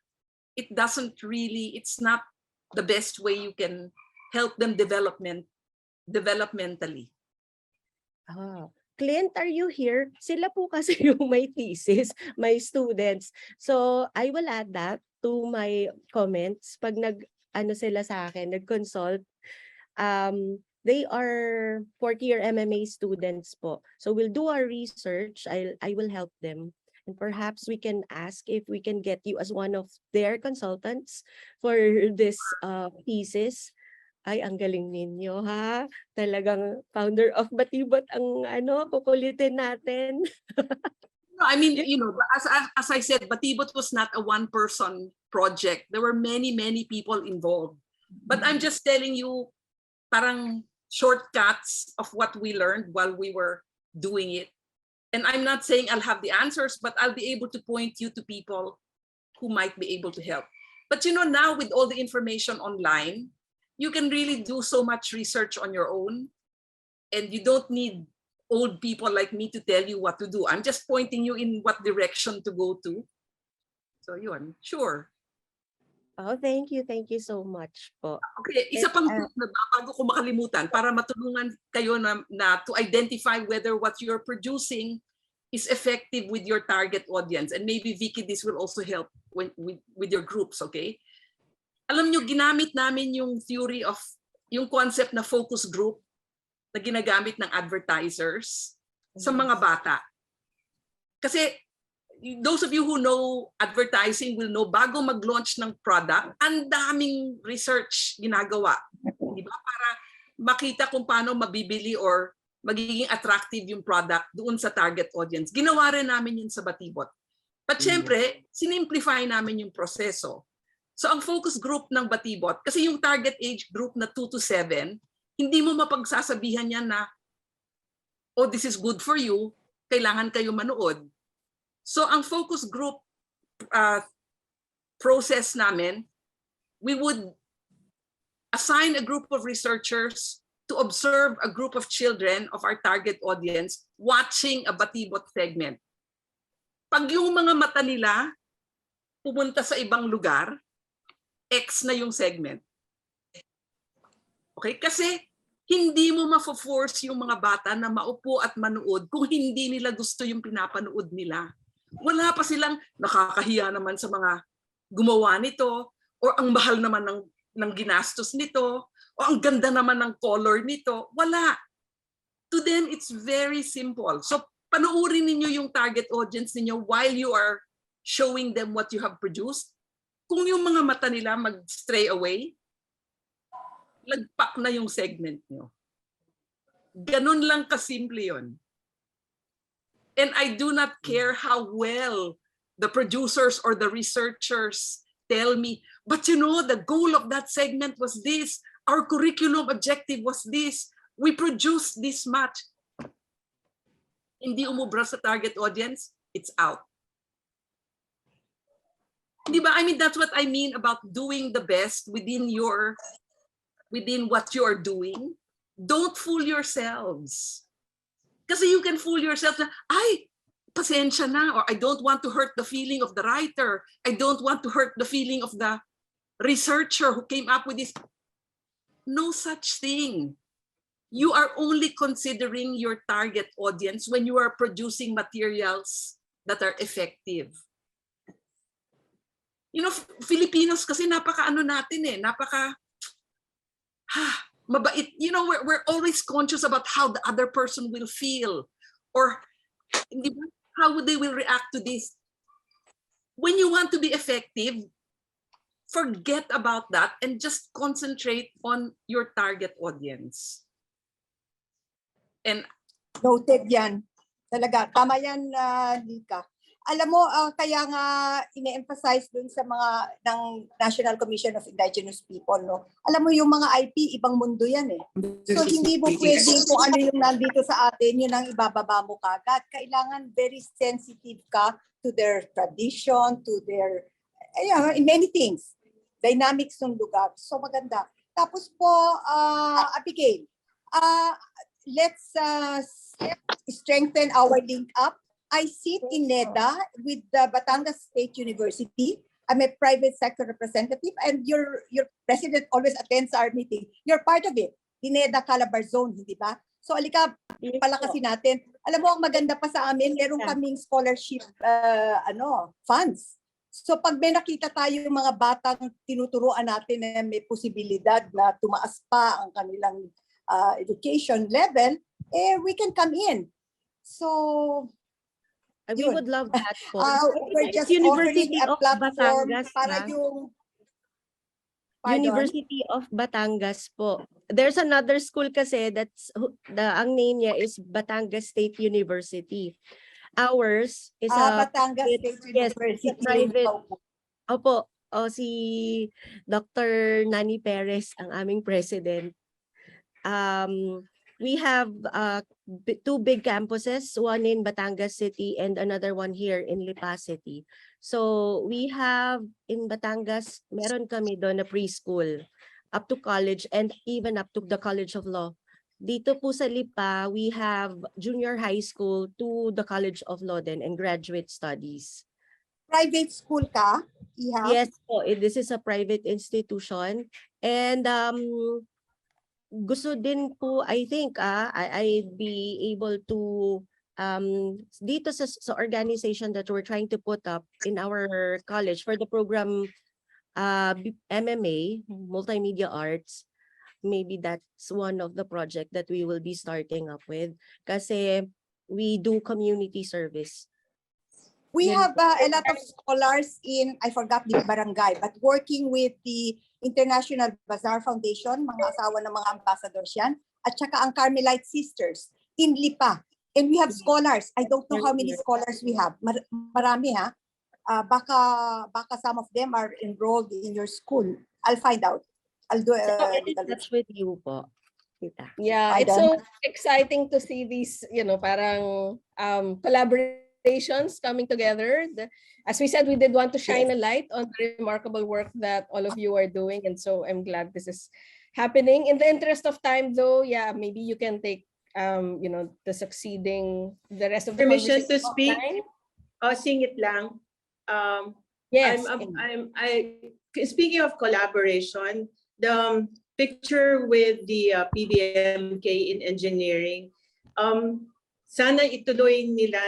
D: it's not the best way you can help them developmentally.
M: Clint, are you here? Sila po kasi yung may thesis, my students. So I will add that to my comments. Pag sila sa akin, nag-consult, they are 4th-year MMA students po. So we'll do our research. I will help them. And perhaps we can ask if we can get you as one of their consultants for this thesis. Ay, ang galing ninyo, ha? Talagang founder of Baitbot ang kukulitin natin.
D: I mean, as I said, Baitbot was not a one-person project. There were many people involved. But I'm just telling you, parang shortcuts of what we learned while we were doing it. And I'm not saying I'll have the answers, but I'll be able to point you to people who might be able to help. But you know, now with all the information online, you can really do so much research on your own, and you don't need old people like me to tell you what to do. I'm just pointing you in what direction to go to. So yun, sure.
M: Oh, thank you. Thank you so much po.
D: Okay, isa pang tip na bago ko makalimutan para matulungan kayo na to identify whether what you're producing is effective with your target audience. And maybe Vicky, this will also help with your groups, okay? Alam nyo, ginamit namin yung theory of, yung concept na focus group na ginagamit ng advertisers sa mga bata. Kasi those of you who know advertising will know bago mag-launch ng product, ang daming research ginagawa. Di ba? Para makita kung paano mabibili or magiging attractive yung product doon sa target audience. Ginawa rin namin yun sa Baitbot. But syempre, sinimplify namin yung proseso. So ang focus group ng Baitbot, kasi yung target age group na 2 to 7, hindi mo mapagsasabihan yan na, oh, this is good for you, kailangan kayo manood. So ang focus group process namin, we would assign a group of researchers to observe a group of children of our target audience watching a Baitbot segment. Pag yung mga mata nila pumunta sa ibang lugar, X na yung segment. Okay? Kasi hindi mo ma-force yung mga bata na maupo at manood kung hindi nila gusto yung pinapanood nila. Wala pa silang nakakahiya naman sa mga gumawa nito, or ang mahal naman ng ginastos nito, o ang ganda naman ng color nito. Wala. To them, it's very simple. So panoorin ninyo yung target audience ninyo while you are showing them what you have produced. Kung yung mga mata nila mag-stray away, lagpak na yung segment nyo. Ganun lang kasimple yun. And I do not care how well the producers or the researchers tell me, but you know, the goal of that segment was this. Our curriculum objective was this. We produced this much. Hindi umubra sa target audience, it's out. Di ba? I mean, that's what I mean about doing the best within what you are doing. Don't fool yourselves. Kasi you can fool yourself na, ay, pasensya na, or I don't want to hurt the feeling of the writer. I don't want to hurt the feeling of the researcher who came up with this. No such thing. You are only considering your target audience when you are producing materials that are effective. You know, Filipinos kasi napaka-ano natin mabait. You know, we're always conscious about how the other person will feel, or how they will react to this. When you want to be effective, forget about that and just concentrate on your target audience. And
L: noted yan. Talaga, tama yan, Lyca. Alam mo, kaya nga ine-emphasize dun sa mga ng National Commission of Indigenous People, no? Alam mo yung mga IP, ibang mundo yan eh. So hindi mo pwedeng kung ano yung nandito sa atin, yun ang ibababa mo kagad. Kailangan very sensitive ka to their tradition, to their, in many things. Dynamics ng lugar. So maganda. Tapos po, Abigail, let's strengthen our link up. I sit in NEDA with the Batangas State University. I'm a private sector representative, and your president always attends our meeting. You're part of it, the NEDA Calabar Zone, hindi ba? So alika, palakasin natin. Alam mo, ang maganda pa sa amin, meron kaming scholarship funds. So pag may nakita tayo yung mga batang tinuturuan natin na may posibilidad na tumaas pa ang kanilang education level, we can come in. So
M: we would love that po.
L: We're just
M: University
L: offering a
M: of
L: platform
M: Batangas
L: para yung... Pardon?
M: University of Batangas po. There's another school kasi that's ang name niya is Batangas State University. Ours is
L: Batangas State University.
M: Private. Opo, si Dr. Nani PEREZ ang aming president. we have two big campuses, one in Batangas City and another one here in Lipa City. So we have in Batangas, meron kami doon na preschool up to college and even up to the College of Law. Dito po sa Lipa, we have junior high school to the College of Law then and graduate studies.
L: Private school ka?
M: Yes po, this is a private institution. And gusto din po, I think, I'd be able to, dito sa organization that we're trying to put up in our college for the program MMA, Multimedia Arts, maybe that's one of the project that we will be starting up with. Kasi we do community service.
L: We have a lot of scholars in, I forgot the barangay, but working with the International Bazaar Foundation, mga asawa ng mga ambassadors yan, at saka ang Carmelite Sisters in Lipa. And we have scholars. I don't know how many scholars we have. Marami ha. Baka some of them are enrolled in your school. I'll find out. I'll do
M: That's with you po.
C: Yeah, it's so exciting to see these, parang collaborations coming together. As we said, we did want to shine a light on the remarkable work that all of you are doing. And so I'm glad this is happening. In the interest of time though, yeah, maybe you can take, the rest of the
N: permission to speak.
C: offline.
N: Singit lang.
C: Yes.
N: Speaking of collaboration, the picture with the PBMK in engineering, sana ituloy nila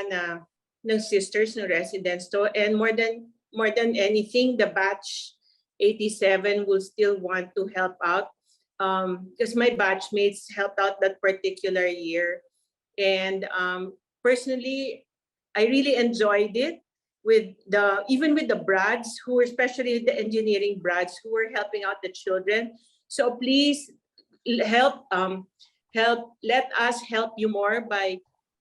N: ng sisters, ng residents to, and more than anything, the batch 87 will still want to help out, because my batchmates helped out that particular year, and personally, I really enjoyed it even with the brads who were, especially the engineering brads who were helping out the children. So please let us help you more by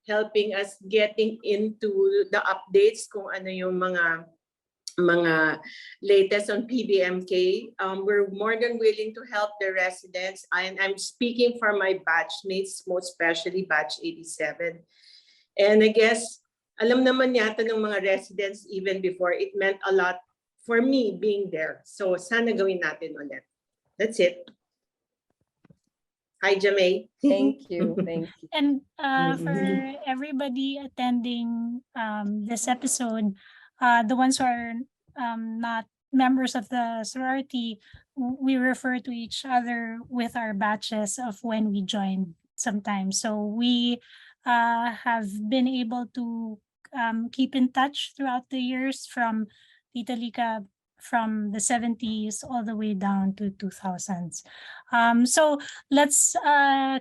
N: helping us getting into the updates kung ano yung mga latest on PBMK. We're more than willing to help the residents, and I'm speaking for my batchmates, most especially batch 87. And I guess alam naman yata ng mga residents even before, it meant a lot for me being there. So sana gawin natin ulit. That's it. Hi, Jamay.
C: Thank you. Thank you.
B: And for everybody attending this episode, the ones who are not members of the sorority, we refer to each other with our batches of when we joined sometimes. So we have been able to keep in touch throughout the years from Tita Lyca, from the 70s all the way down to 2000s. So let's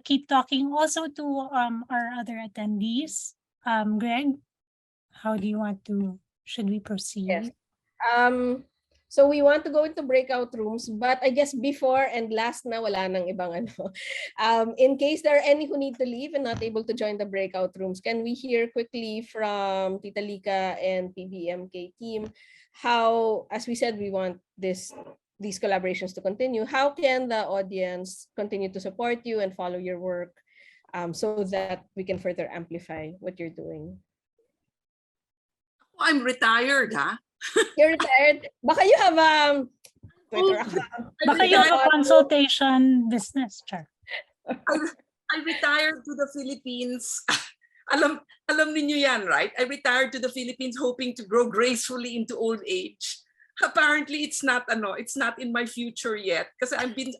B: keep talking also to our other attendees. Greg, how do you want to, should we proceed?
C: Yes. So we want to go into breakout rooms, but I guess before and last na wala nang ibang ano. In case there are any who need to leave and not able to join the breakout rooms, can we hear quickly from Tita Lyca and PBMK team how, as we said, we want these collaborations to continue. How can the audience continue to support you and follow your work so that we can further amplify what you're doing?
D: I'm retired, huh?
C: You're retired? Baka you have Twitter account.
B: Baka you have a consultation business, Char.
D: I retired to the Philippines. Alam ninyo yan, right? I retired to the Philippines hoping to grow gracefully into old age. Apparently, it's not in my future yet because I've been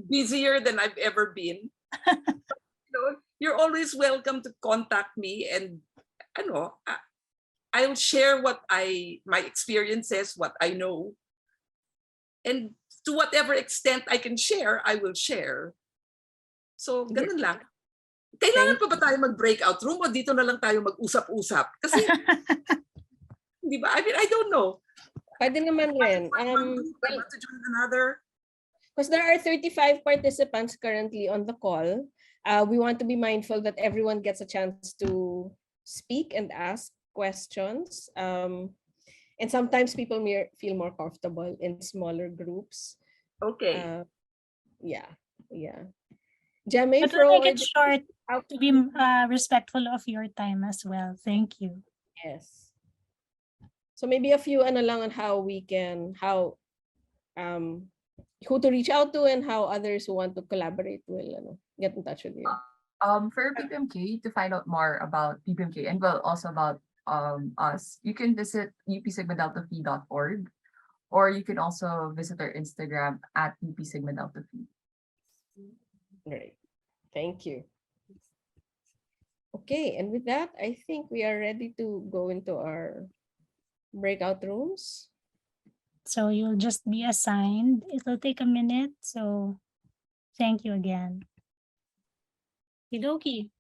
D: busier than I've ever been. You're always welcome to contact me, and I'll share my experiences, what I know, and to whatever extent I can share, I will share. So, ganun lang. Kailangan pa ba tayo mag-breakout room o dito na lang tayo mag-usap-usap? Kasi, di ba? I mean, I don't know.
C: Pwede naman rin.
D: To join another?
C: Because there are 35 participants currently on the call. We want to be mindful that everyone gets a chance to speak and ask questions. And sometimes people feel more comfortable in smaller groups.
D: Okay.
C: Yeah. Jamay,
B: But we'll make
C: forward
B: it short
C: out.
B: to be respectful of your time as well. Thank you.
C: Yes. So maybe a few ano lang on how we can, who to reach out to and how others who want to collaborate will get in touch with you.
K: For PBMK, to find out more about PBMK and well also about us, you can visit upsigmadeltaphi.org, or you can also visit our Instagram at upsigmadeltaphi.
C: Great. Thank you. Okay, and with that, I think we are ready to go into our breakout rooms.
B: So you'll just be assigned. It'll take a minute. So thank you again. Hidoki,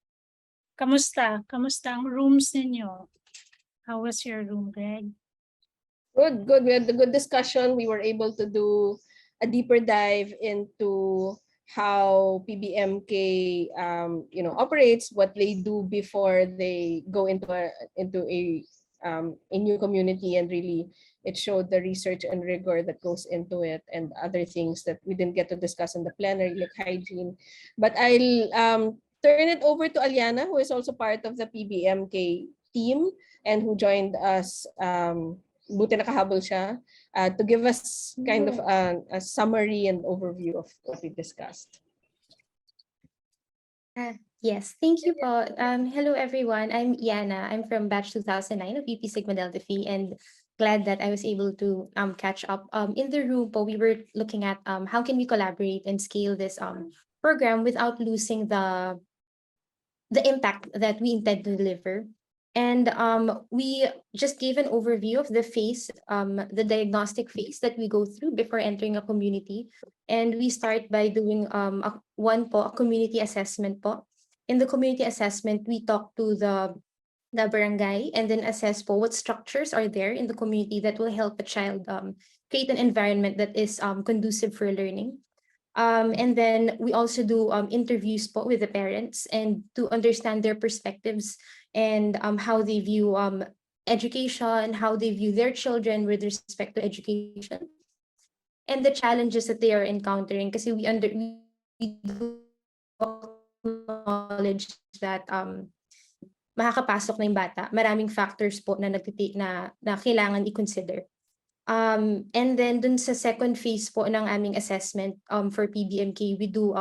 B: kamusta? Kamusta ang rooms ninyo? How was your room, Greg?
C: Good, good. We had a good discussion. We were able to do a deeper dive into how PBMK operates, what they do before they go into a new community, and really it showed the research and rigor that goes into it and other things that we didn't get to discuss in the plenary, like hygiene. But I'll turn it over to Alyanna, who is also part of the PBMK team and who joined us, buti nakahabol siya, to give us kind of a summary and overview of what we discussed.
O: Yes, thank you po. Hello everyone, I'm Yana. I'm from batch 2009 of UP Sigma Delta Phi, and glad that I was able to catch up. In the room po, we were looking at how can we collaborate and scale this program without losing the impact that we intend to deliver. And we just gave an overview of the phase, the diagnostic phase that we go through before entering a community. And we start by doing a community assessment po. In the community assessment, we talk to the barangay and then assess po what structures are there in the community that will help a child create an environment that is conducive for learning. And then we also do interviews po with the parents and to understand their perspectives and how they view education, how they view their children with respect to education, and the challenges that they are encountering. Kasi we do acknowledge that makakapasok na yung bata, maraming factors po na na kailangan i-consider. And then dun sa second phase po ng aming assessment for PBMK, we do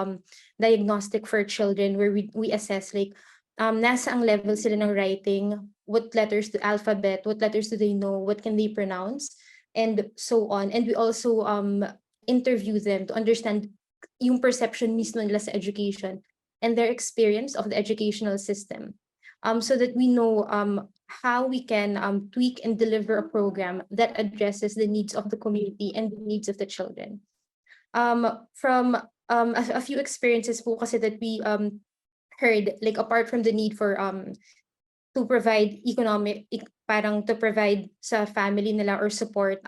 O: diagnostic for children where we assess like nasa ang level sila ng writing, what letters to alphabet, what letters do they know, what can they pronounce, and so on. And we also interview them to understand yung perception mismo nila sa education and their experience of the educational system, so that we know how we can tweak and deliver a program that addresses the needs of the community and the needs of the children. From a few experiences po kasi that we heard, like apart from the need for to provide to provide sa family nila or support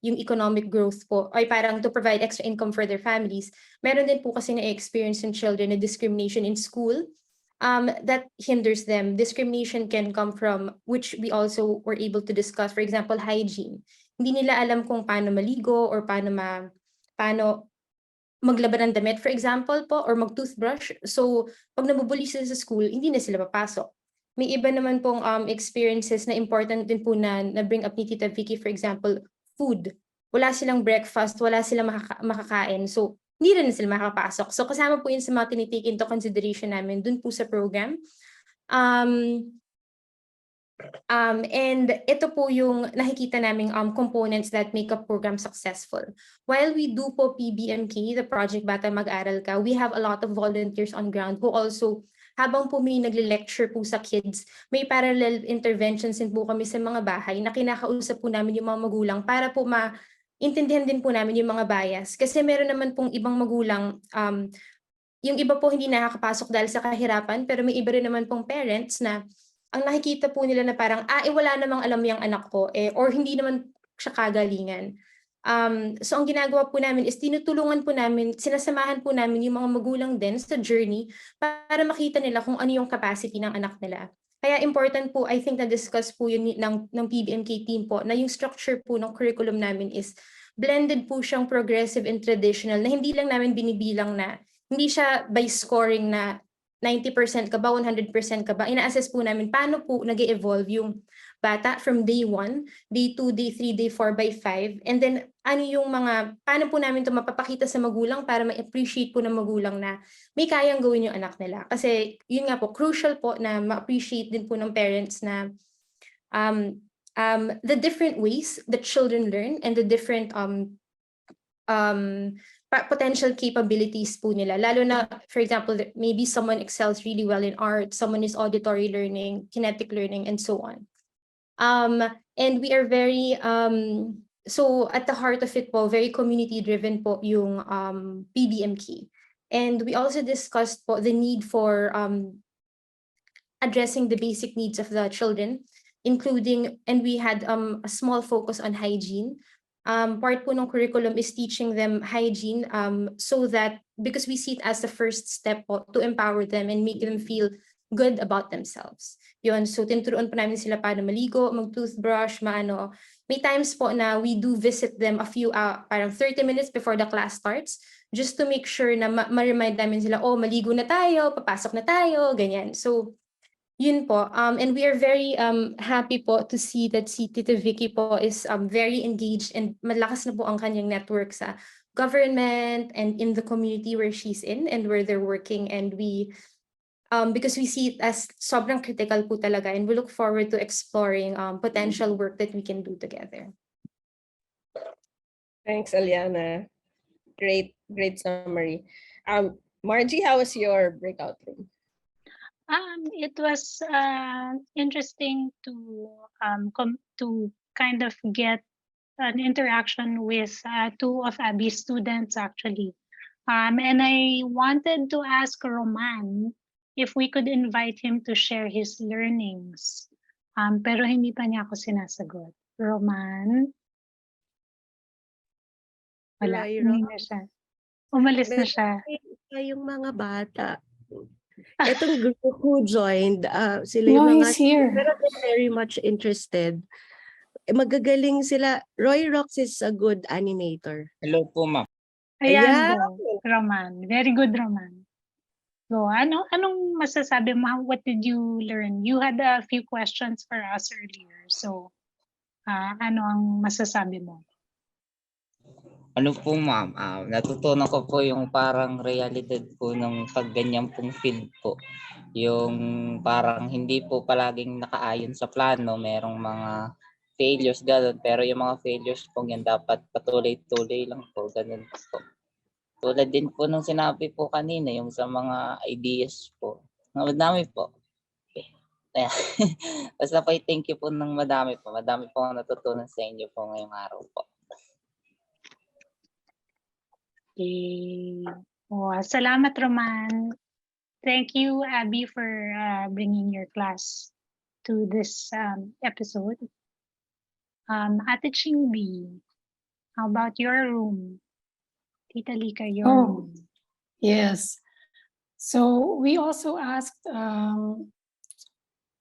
O: yung economic growth po, ay parang to provide extra income for their families, meron din po kasi na-experience yung children na discrimination in school that hinders them. Discrimination can come from, which we also were able to discuss, for example, hygiene. Hindi nila alam kung paano maligo or paano maglaban ng damit, for example po, or mag-toothbrush. So, pag nabubuli sila sa school, hindi na sila papasok. May iba naman pong experiences na important din po na bring up ni Tita Vicky, for example, food. Wala silang breakfast, wala silang makakain. So, hindi rin sila makakapasok. So, kasama po yun sa mga tinitake into consideration namin dun po sa program. And ito po yung nakikita naming components that make a program successful. While we do po PBMK, the Project Bata Mag-aral Ka, we have a lot of volunteers on ground who also, habang po may nagle-lecture po sa kids, may parallel interventions din po kami sa mga bahay na kinakausap po namin yung mga magulang para po intindihan din po namin yung mga bias. Kasi meron naman pong ibang magulang, yung iba po hindi nakakapasok dahil sa kahirapan, pero may iba rin naman pong parents na ang nakikita po nila na parang, wala namang alam yung anak ko, or hindi naman siya kagalingan. So ang ginagawa po namin is tinutulungan po namin, sinasamahan po namin yung mga magulang din sa journey para makita nila kung ano yung capacity ng anak nila. Kaya important po, I think na-discuss po yun ng PBMK team po, na yung structure po ng curriculum namin is blended po siyang progressive and traditional, na hindi lang namin binibilang na hindi siya by scoring na 90% ka ba, 100% ka ba. Ina-assess po namin paano po nag-evolve yung bata from day 1, day 2, day 3, day 4 by 5. And then ano yung paano po namin ito mapapakita sa magulang para ma-appreciate po ng magulang na may kayang gawin yung anak nila. Kasi yun nga po, crucial po na ma-appreciate din po ng parents na the different ways that children learn and the different potential capabilities po nila. Lalo na, for example, maybe someone excels really well in art, someone is auditory learning, kinetic learning, and so on. And we are very, so at the heart of it po, very community-driven po yung PBMK. And we also discussed po the need for addressing the basic needs of the children, including, and we had a small focus on hygiene. Part po ng curriculum is teaching them hygiene so that, because we see it as the first step po to empower them and make them feel good about themselves. Yun, so tinuturuan po namin sila paano maligo, mag-toothbrush, maano. May times po na we do visit them a few, parang 30 minutes before the class starts, just to make sure na ma-remind namin sila, oh, maligo na tayo, papasok na tayo, ganyan. So, yun po. And we are very happy po to see that si Tita Vicky po is very engaged and malakas na po ang kanyang network sa government and in the community where she's in and where they're working. And we, because we see it as sobrang critical po talaga, and we look forward to exploring potential work that we can do together.
C: Thanks, Alyanna. Great summary. Margie, how was your breakout room?
B: It was interesting to kind of get an interaction with two of Abby's students actually. And I wanted to ask Roman if we could invite him to share his learnings. Pero hindi pa niya ako sinasagot. Roman? Wala, hindi na siya. Umalis na siya.
M: Yung mga bata. Itong group who joined, sila
F: No,
M: yung mga,
F: he's here.
M: pero they're very much interested. Magagaling sila. Roy Rox is a good animator.
P: Hello po, ma'am.
B: Ayan, Roman. Very good, Roman. So, anong masasabi mo? What did you learn? You had a few questions for us earlier. So, ano ang masasabi mo?
P: Ano po, ma'am? Natutunan ko po yung parang realidad po ng pagganyan pong field po. Yung parang hindi po palaging nakaayon sa plano. Merong mga failures, gano'n. Pero yung mga failures po yan dapat patuloy-tuloy lang po. Gano'n po. Tulad din po nung sinabi po kanina, yung sa mga ideas po. Madami po. Okay. Basta po, thank you po ng madami po. Madami po ang natutunan sa inyo po ngayong araw po.
B: Okay. Oh, salamat, Roman. Thank you, Abby, for bringing your class to this episode. Ate CHINGBEE, how about your room? Tita Lyca, your room.
F: Yes. So we also asked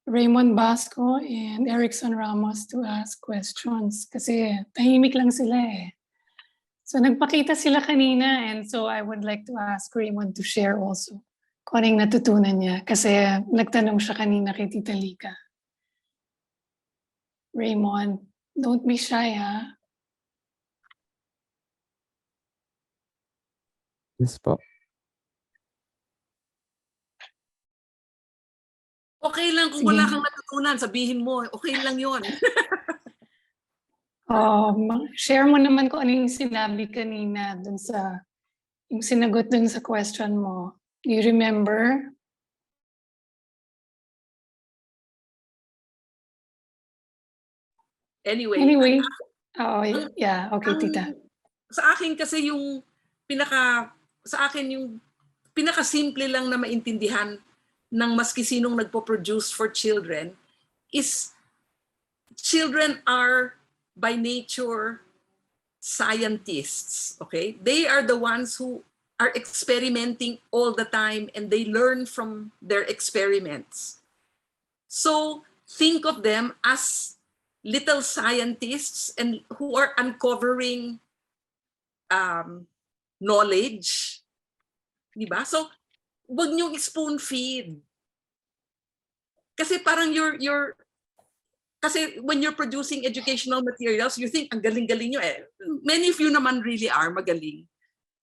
F: Raymond Basco and Erickson Ramos to ask questions kasi tahimik lang sila eh. So nagpakita sila kanina, and so I would like to ask Raymond to share also kung anong natutunan niya kasi nagtanong siya kanina kay Tita Lyca. Raymond, don't be shy, ha?
Q: Yes po.
D: Okay lang kung wala kang natutunan, sabihin mo, okay lang yon.
F: Share mo naman kung ano yung sinabi kanina dun sa, yung sinagot dun sa question mo. Do you remember?
D: Anyway.
F: Yeah. Okay, Tita.
D: Sa akin kasi yung pinaka-simple lang na maintindihan ng maski sinong nagpo-produce for children is children are by nature scientists, okay? They are the ones who are experimenting all the time and they learn from their experiments. So think of them as little scientists and who are uncovering knowledge Di ba? So, wag niyong spoon feed. Kasi parang kasi when you're producing educational materials, you think, ang galing-galing nyo eh. Many of you naman really are magaling.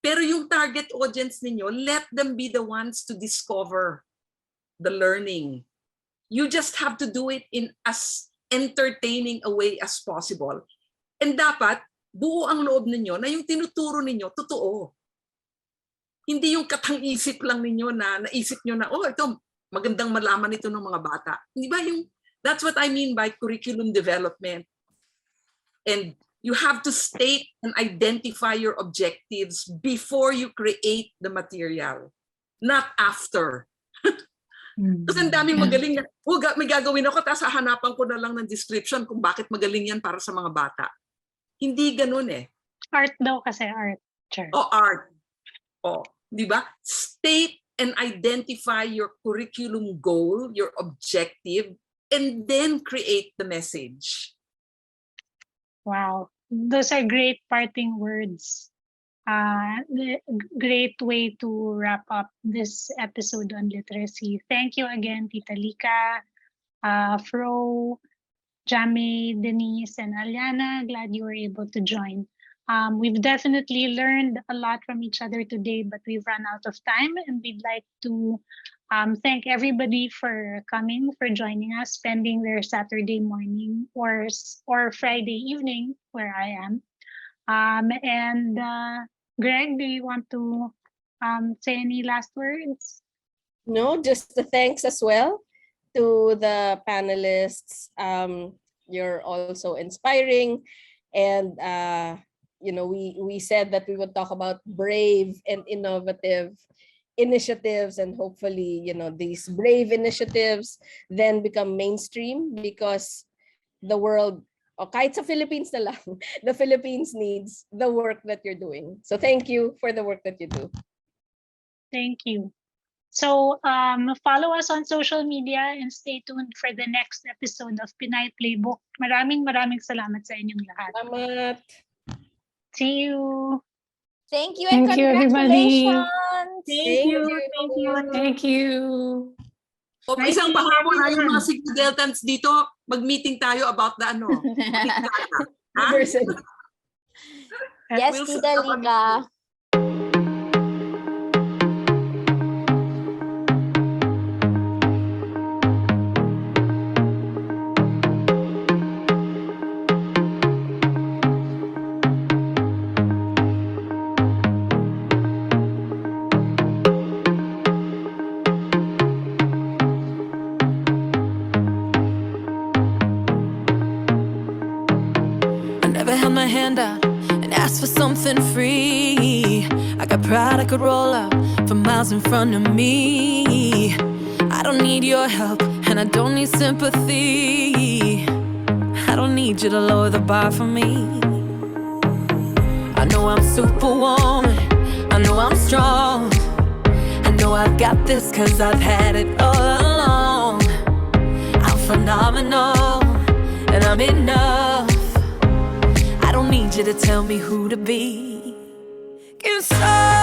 D: Pero yung target audience ninyo, let them be the ones to discover the learning. You just have to do it in as entertaining a way as possible. And dapat, buo ang loob ninyo na yung tinuturo ninyo, totoo. Hindi yung katang-isip lang ninyo na naisip nyo na, oh, ito, magandang malaman ito ng mga bata. Hindi ba yung, that's what I mean by curriculum development. And you have to state and identify your objectives before you create the material, not after. Kasi ang daming magaling na, oh, may gagawin ako, tapos hahanapan ko na lang ng description kung bakit magaling yan para sa mga bata. Hindi ganun eh.
B: Art daw kasi, art. Sure.
D: Oh, art. Oh, di ba? State and identify your curriculum goal, your objective, and then create the message.
B: Wow. Those are great parting words. Great way to wrap up this episode on literacy. Thank you again, Tita Lyca, Fro, Jamay, Denise, and Alyanna. Glad you were able to join. We've definitely learned a lot from each other today, but we've run out of time, and we'd like to thank everybody for coming, for joining us, spending their Saturday morning or Friday evening where I am. Greg, do you want to say any last words?
C: No, just the thanks as well to the panelists. You're also inspiring, and we said that we would talk about brave and innovative initiatives, and hopefully, these brave initiatives then become mainstream, because the world, o kahit sa Philippines na lang, the Philippines needs the work that you're doing. So thank you for the work that you do.
B: Thank you. So follow us on social media and stay tuned for the next episode of Pinay Playbook. Maraming salamat sa inyong lahat.
C: Salamat.
B: See you.
G: Thank you and
F: Thank you, everybody.
G: congratulations.
F: Thank you.
D: O isang pahabol na yung mga Sigma Deltans dito, mag-meeting tayo about the Ha?
G: Yes, Tita Lyca.
A: My hand out and ask for something free. I got pride I could roll up for miles in front of me. I don't need your help and I don't need sympathy. I don't need you to lower the bar for me. I know I'm superwoman, I know I'm strong, I know I've got this cause I've had it all along. I'm phenomenal and I'm enough. I don't need you to tell me who to be. Inside